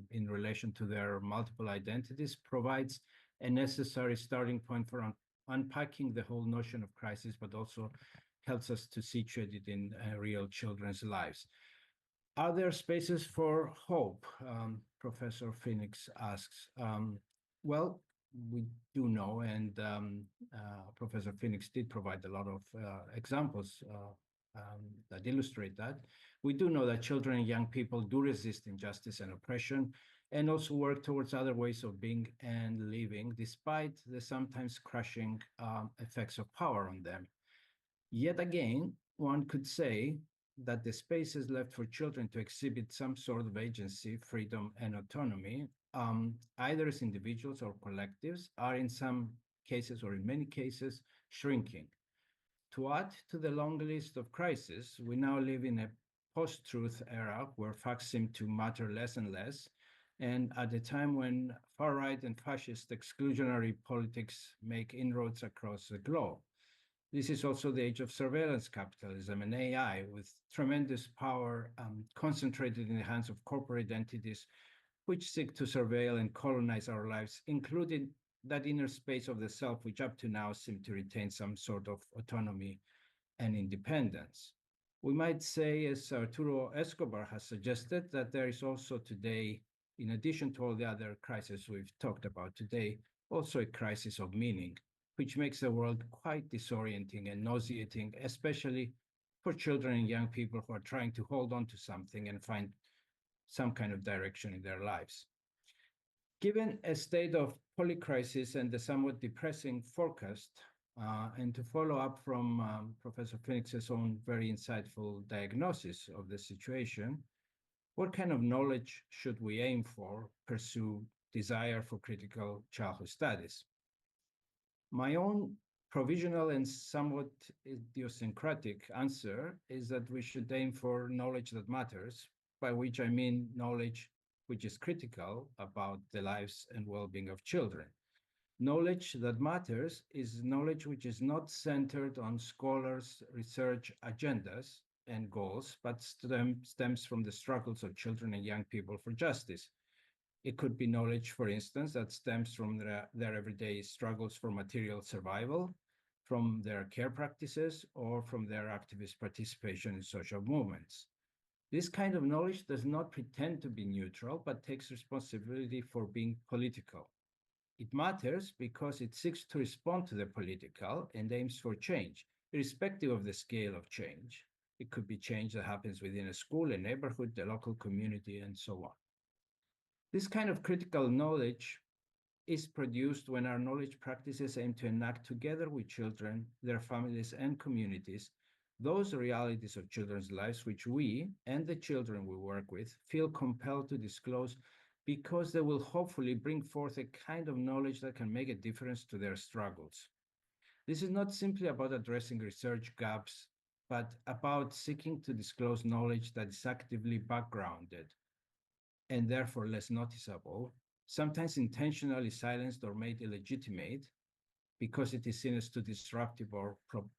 in relation to their multiple identities provides a necessary starting point for unpacking the whole notion of crisis, but also helps us to situate it in real children's lives. Are there spaces for hope? Professor Phoenix asks. Well, we do know, and Professor Phoenix did provide a lot of examples that illustrate that. We do know that children and young people do resist injustice and oppression, and also work towards other ways of being and living, despite the sometimes crushing effects of power on them. Yet again, one could say that the spaces left for children to exhibit some sort of agency, freedom, and autonomy, either as individuals or collectives, are in some cases or in many cases shrinking. To add to the long list of crises, we now live in a post-truth era where facts seem to matter less and less, and at a time when far-right and fascist exclusionary politics make inroads across the globe. This is also the age of surveillance capitalism and AI, with tremendous power concentrated in the hands of corporate entities which seek to surveil and colonize our lives, including that inner space of the self, which up to now seemed to retain some sort of autonomy and independence. We might say, as Arturo Escobar has suggested, that there is also today, in addition to all the other crises we've talked about today, also a crisis of meaning, which makes the world quite disorienting and nauseating, especially for children and young people who are trying to hold on to something and find some kind of direction in their lives. Given a state of polycrisis and the somewhat depressing forecast, and to follow up from Professor Phoenix's own very insightful diagnosis of the situation, what kind of knowledge should we aim for, pursue, desire for critical childhood studies? My own provisional and somewhat idiosyncratic answer is that we should aim for knowledge that matters, by which I mean knowledge which is critical about the lives and well-being of children. Knowledge that matters is knowledge which is not centered on scholars' research agendas and goals, but stems from the struggles of children and young people for justice. It could be knowledge, for instance, that stems from their everyday struggles for material survival, from their care practices, or from their activist participation in social movements. This kind of knowledge does not pretend to be neutral, but takes responsibility for being political. It matters because it seeks to respond to the political and aims for change, irrespective of the scale of change. It could be change that happens within a school, a neighborhood, the local community, and so on. This kind of critical knowledge is produced when our knowledge practices aim to enact together with children, their families, and communities those realities of children's lives which we and the children we work with feel compelled to disclose because they will hopefully bring forth a kind of knowledge that can make a difference to their struggles. This is not simply about addressing research gaps, but about seeking to disclose knowledge that is actively backgrounded and therefore less noticeable, sometimes intentionally silenced or made illegitimate because it is seen as too disruptive or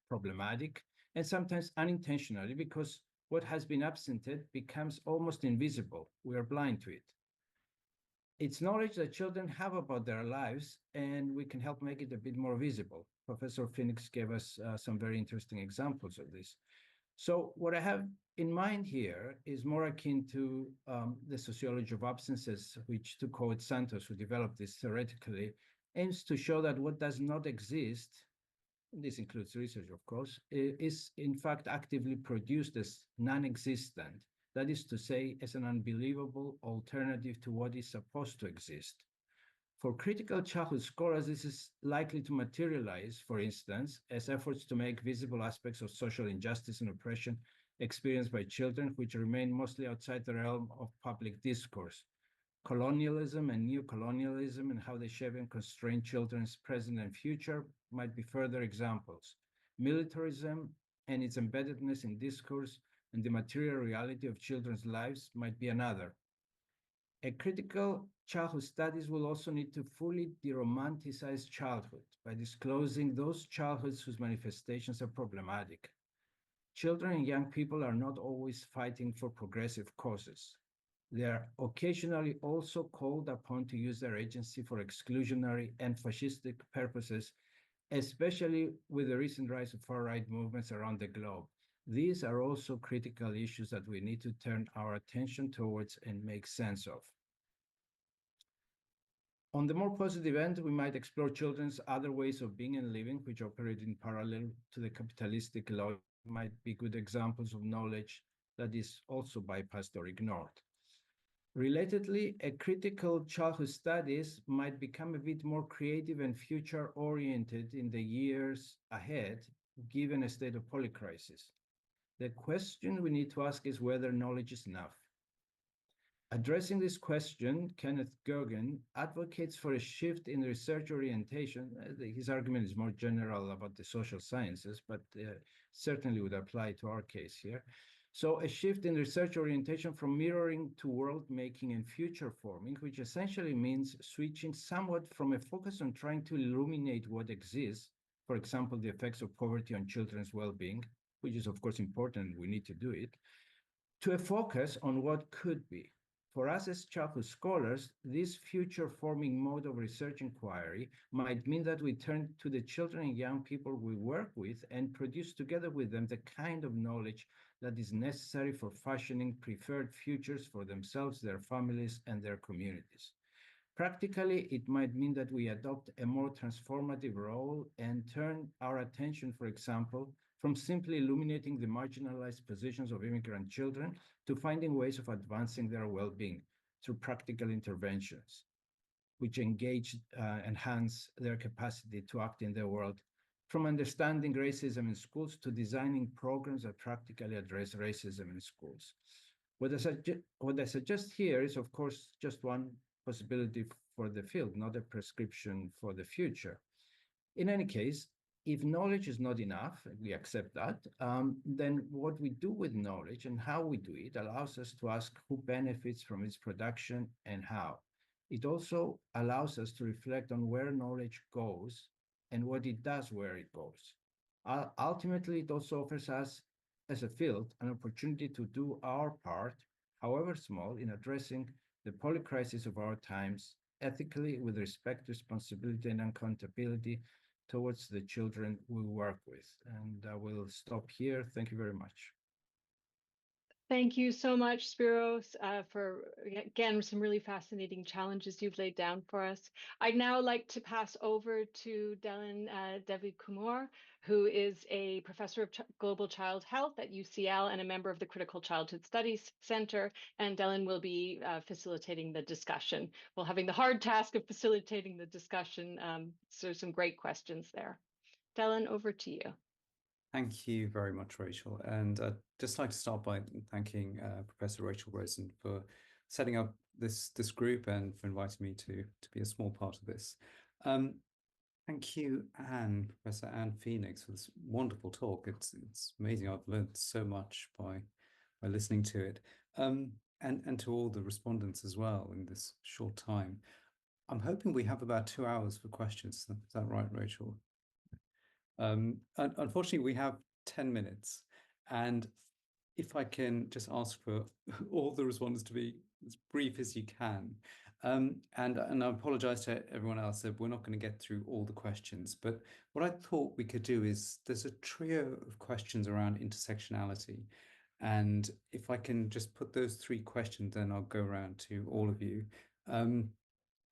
problematic, and sometimes unintentionally because what has been absented becomes almost invisible. We are blind to it. It's knowledge that children have about their lives, and we can help make it a bit more visible. Professor Phoenix gave us some very interesting examples of this. So what I have in mind here is more akin to the sociology of absences, which Foucault Santos, who developed this theoretically, aims to show that what does not exist, this includes research, of course, is in fact actively produced as non-existent. That is to say, as an unbelievable alternative to what is supposed to exist. For critical childhood scholars, this is likely to materialize, for instance, as efforts to make visible aspects of social injustice and oppression experienced by children, which remain mostly outside the realm of public discourse. Colonialism and neo-colonialism and how they shape and constrain children's present and future might be further examples. Militarism and its embeddedness in discourse and the material reality of children's lives might be another. A critical childhood studies will also need to fully de-romanticize childhood by disclosing those childhoods whose manifestations are problematic. Children and young people are not always fighting for progressive causes. They are occasionally also called upon to use their agency for exclusionary and fascistic purposes, especially with the recent rise of far-right movements around the globe. These are also critical issues that we need to turn our attention towards and make sense of. On the more positive end, we might explore children's other ways of being and living, which operate in parallel to the capitalistic law, might be good examples of knowledge that is also bypassed or ignored. Relatedly, a critical childhood studies might become a bit more creative and future-oriented in the years ahead, given a state of polycrisis. The question we need to ask is whether knowledge is enough. Addressing this question, Kenneth Gergen advocates for a shift in research orientation. His argument is more general about the social sciences, but certainly would apply to our case here. So a shift in research orientation from mirroring to world making and future forming, which essentially means switching somewhat from a focus on trying to illuminate what exists, for example, the effects of poverty on children's well-being, which is of course important, we need to do it, to a focus on what could be. For us as childhood scholars, this future-forming mode of research inquiry might mean that we turn to the children and young people we work with and produce together with them the kind of knowledge that is necessary for fashioning preferred futures for themselves, their families, and their communities. Practically, it might mean that we adopt a more transformative role and turn our attention, for example, from simply illuminating the marginalized positions of immigrant children to finding ways of advancing their well-being through practical interventions, which enhance their capacity to act in the world, from understanding racism in schools to designing programs that practically address racism in schools. What I suggest here is, of course, just one possibility for the field, not a prescription for the future. In any case, if knowledge is not enough, we accept that, then what we do with knowledge and how we do it allows us to ask who benefits from its production and how. It also allows us to reflect on where knowledge goes and what it does where it goes. Ultimately, it also offers us, as a field, an opportunity to do our part, however small, in addressing the polycrisis of our times ethically with respect, responsibility, and accountability towards the children we work with. And I will stop here. Thank you very much. Thank you so much, Spiros, for, again, some really fascinating challenges you've laid down for us. I'd now like to pass over to Dylan Devi-Kumar, who is a professor of global child health at UCL and a member of the Critical Childhood Studies Center. And Dylan will be facilitating the discussion. Well, having the hard task of facilitating the discussion, so some great questions there. Dylan, over to you. Thank you very much, Rachel. And I'd just like to start by thanking Professor Rachel Rosen for setting up this group and for inviting me to be a small part of this. Thank you, Professor Anne Phoenix, for this wonderful talk. It's amazing. I've learned so much by listening to it, and to all the respondents as well in this short time. I'm hoping we have about 2 hours for questions. Is that right, Rachel? Unfortunately, we have 10 minutes, and if I can just ask for all the respondents to be as brief as you can, And I apologize to everyone else that we're not going to get through all the questions, but what I thought we could do is there's a trio of questions around intersectionality. And if I can just put those 3 questions, then I'll go around to all of you.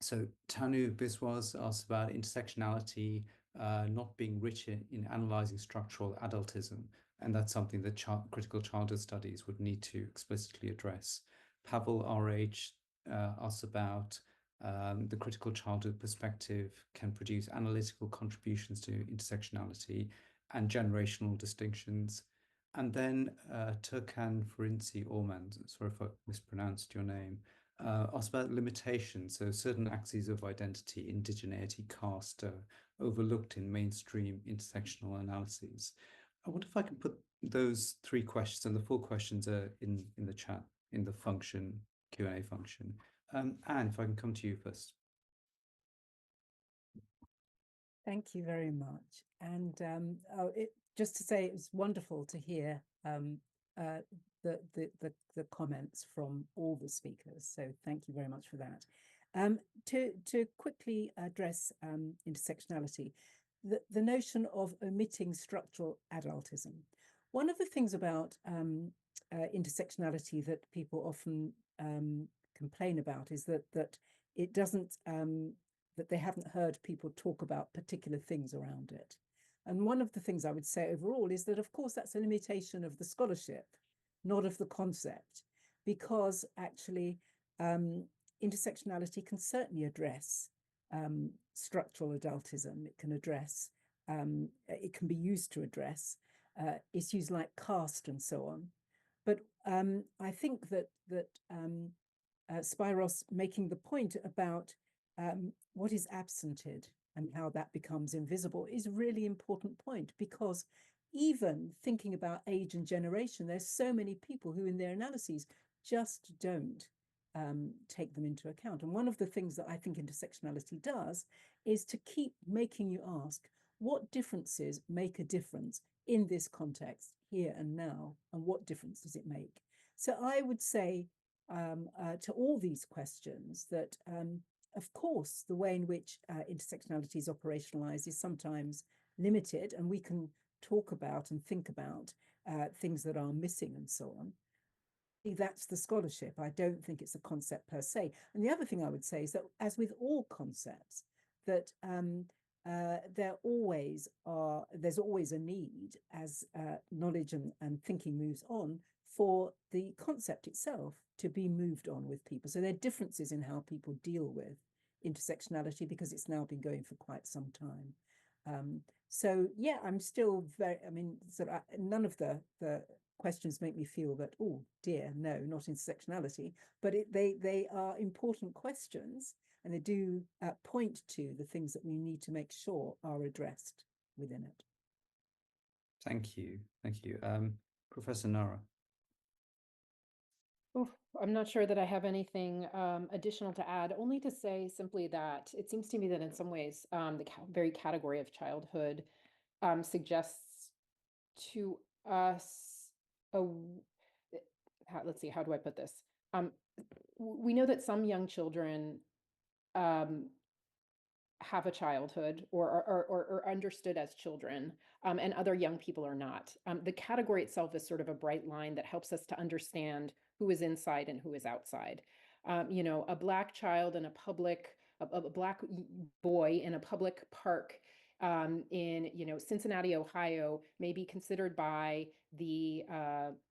So Tanu Biswas asked about intersectionality not being rich in analyzing structural adultism, and that's something that critical childhood studies would need to explicitly address. Pavel RH asks about the critical childhood perspective can produce analytical contributions to intersectionality and generational distinctions. And then Turkan Farinci Orman, sorry if I mispronounced your name, asked about limitations. So certain axes of identity, indigeneity, caste, overlooked in mainstream intersectional analyses. I wonder if I can put those 3 questions, and the full questions are in the chat, in the function, Q&A function. Anne, if I can come to you first. Thank you very much. And just to say, it was wonderful to hear the comments from all the speakers. So thank you very much for that. To quickly address intersectionality, the notion of omitting structural adultism. One of the things about intersectionality that people often complain about is that it doesn't that they haven't heard people talk about particular things around it. And one of the things I would say overall is that, of course, that's a limitation of the scholarship, not of the concept, because actually intersectionality can certainly address structural adultism. It can address, it can be used to address issues like caste and so on. But I think that Spiros making the point about what is absented and how that becomes invisible is a really important point, because even thinking about age and generation, there's so many people who in their analyses just don't take them into account. And one of the things that I think intersectionality does is to keep making you ask, what differences make a difference in this context, here and now, and what difference does it make? So I would say to all these questions that of course, the way in which intersectionality is operationalized is sometimes limited, and we can talk about and think about things that are missing and so on. That's the scholarship. I don't think it's a concept per se. And the other thing I would say is that, as with all concepts, that there's always a need, as knowledge and thinking moves on, for the concept itself to be moved on with people. So there are differences in how people deal with intersectionality because it's now been going for quite some time. So yeah, I'm still very, I mean, sort of, none of the questions make me feel that, oh dear, no, not intersectionality, but they are important questions, and they do point to the things that we need to make sure are addressed within it. Thank you. Thank you. Professor Nara. Oh, I'm not sure that I have anything additional to add, only to say simply that it seems to me that in some ways the very category of childhood suggests to us, let's see, how do I put this? We know that some young children have a childhood or are understood as children, and other young people are not. The category itself is sort of a bright line that helps us to understand who is inside and who is outside. You know, a Black child in a Black boy in a public park in, you know, Cincinnati, Ohio, may be considered by the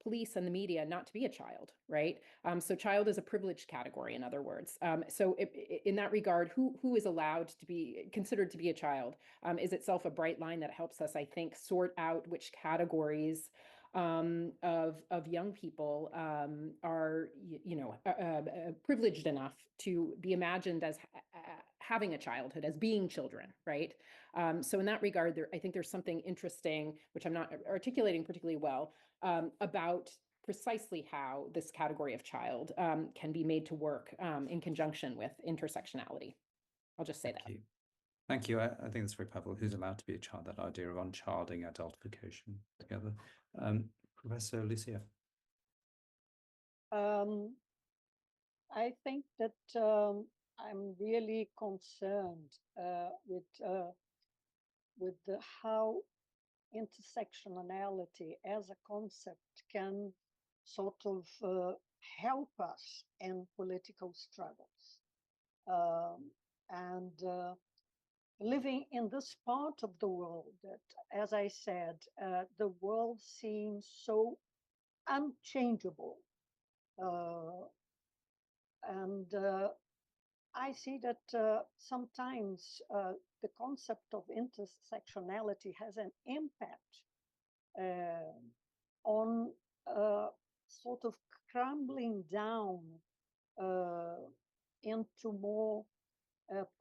police and the media not to be a child, right? So child is a privileged category, in other words. So in that regard, who is allowed to be considered to be a child is itself a bright line that helps us, I think, sort out which categories of young people are, you know, privileged enough to be imagined as having a childhood, as being children, right? So in that regard, I think there's something interesting, which I'm not articulating particularly well, about precisely how this category of child can be made to work in conjunction with intersectionality. I'll just say that. Thank you. I think that's very powerful. Who's allowed to be a child? That idea of unchilding adultification together. Professor Lucia. I think that I'm really concerned with how intersectionality as a concept can sort of help us in political struggles. And living in this part of the world that, as I said, the world seems so unchangeable. And I see that sometimes the concept of intersectionality has an impact on sort of crumbling down into more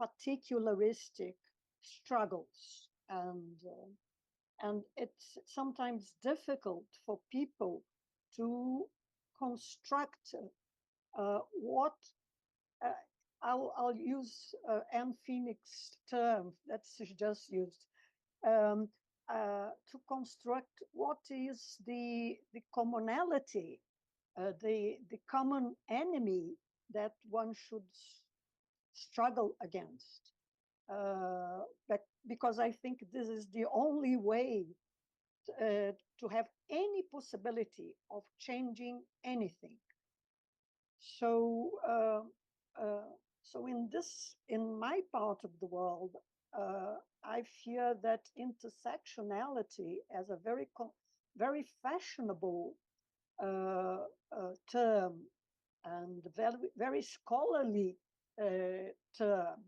particularistic struggles, and it's sometimes difficult for people to construct what I'll use Anne Phoenix's term that she just used, to construct what is the commonality, the common enemy that one should struggle against. But because I think this is the only way to have any possibility of changing anything. So, so in my part of the world, I fear that intersectionality as a very fashionable term and very scholarly term,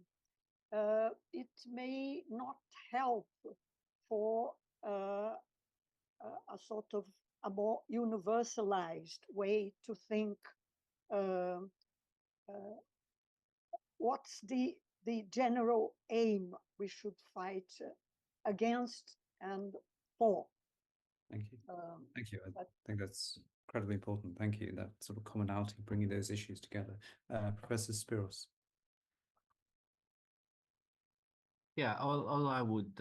it may not help for a sort of a more universalized way to think what's the general aim we should fight against and for. Thank you. Thank you. I think that's incredibly important. Thank you. That sort of commonality, bringing those issues together. Professor Spiros. Yeah, all I would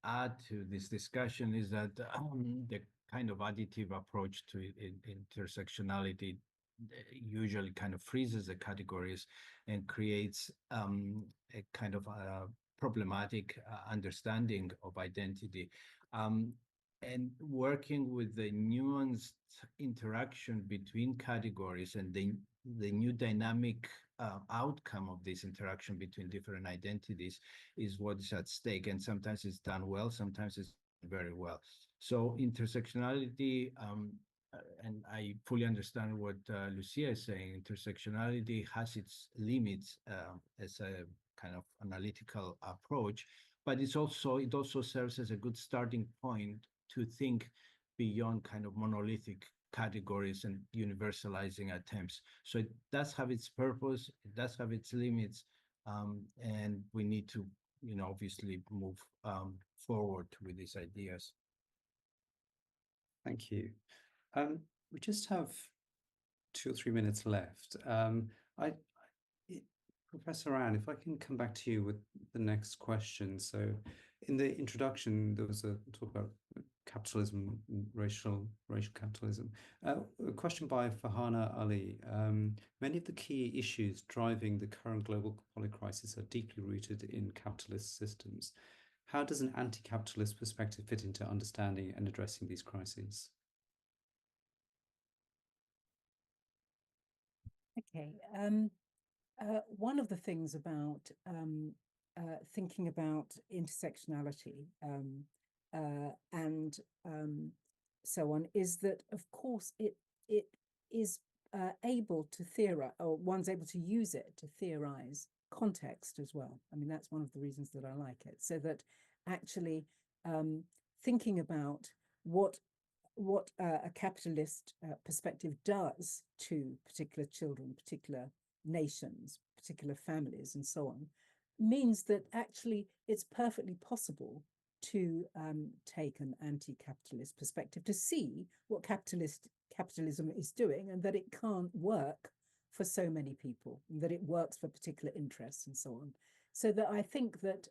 add to this discussion is that the kind of additive approach to intersectionality usually kind of freezes the categories and creates a kind of a problematic understanding of identity. And working with the nuanced interaction between categories and the new dynamic outcome of this interaction between different identities is what is at stake. And sometimes it's done well, sometimes it's very well. So intersectionality, and I fully understand what Lucia is saying, intersectionality has its limits as a kind of analytical approach, but it also serves as a good starting point to think beyond kind of monolithic categories and universalizing attempts. So it does have its purpose, it does have its limits, and we need to, obviously move forward with these ideas. Thank you. We just have 2 or 3 minutes left. Professor Anne, if I can come back to you with the next question. So in the introduction, there was a talk about capitalism, racial capitalism. A question by Farhana Ali. Many of the key issues driving the current global polycrisis are deeply rooted in capitalist systems. How does an anti-capitalist perspective fit into understanding and addressing these crises? Okay. One of the things about thinking about intersectionality and so on is that, of course, it is able to theorize, or one's able to use it to theorize context as well. I mean, that's one of the reasons that I like it. So that actually thinking about what a capitalist perspective does to particular children, particular nations, particular families, and so on, means that actually it's perfectly possible to take an anti-capitalist perspective, to see what capitalism is doing, and that it can't work for so many people, and that it works for particular interests and so on. So that I think that,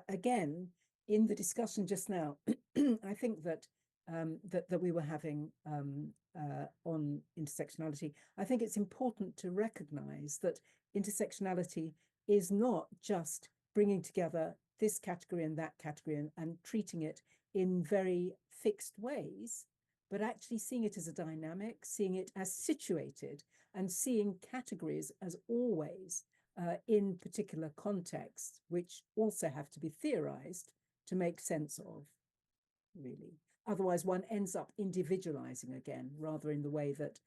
again, in the discussion just now, I think that that we were having on intersectionality, I think it's important to recognize that intersectionality is not just bringing together this category and that category and treating it in very fixed ways, but actually seeing it as a dynamic, seeing it as situated, and seeing categories as always in particular contexts, which also have to be theorized to make sense of, really. Otherwise, one ends up individualizing again, rather in the way that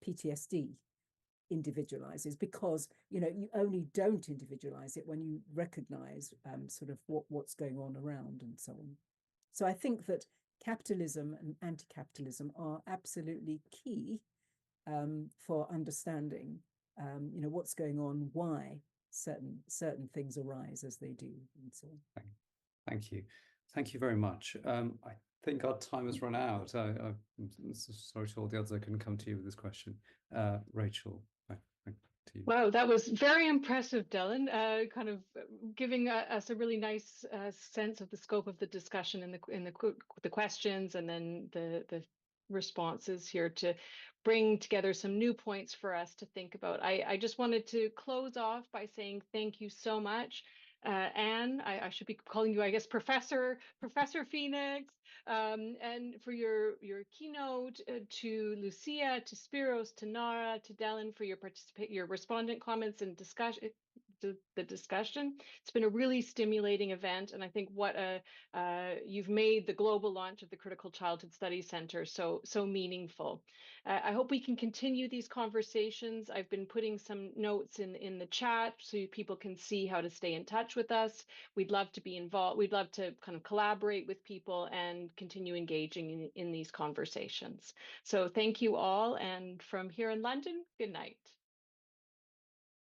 PTSD individualizes, because you only don't individualize it when you recognize sort of what's going on around and so on. So I think that capitalism and anti-capitalism are absolutely key for understanding what's going on, why certain things arise as they do, and so on. Thank you. Thank you very much. I think our time has run out. I'm sorry to all the others I couldn't come to you with this question. Rachel, back to you. Wow, that was very impressive, Dylan. Kind of giving us a really nice sense of the scope of the discussion and the questions, and then the responses here to bring together some new points for us to think about. I just wanted to close off by saying thank you so much. Anne, I should be calling you, I guess, Professor Phoenix, and for your keynote, to Lucia, to Spiros, to Nara, to Dylan for your respondent comments and discussion. The discussion. It's been a really stimulating event, and I think what you've made the global launch of the Critical Childhood Studies Center so meaningful. I hope we can continue these conversations. I've been putting some notes in the chat so people can see how to stay in touch with us. We'd love to be involved. We'd love to kind of collaborate with people and continue engaging in these conversations. So thank you all, and from here in London, good night.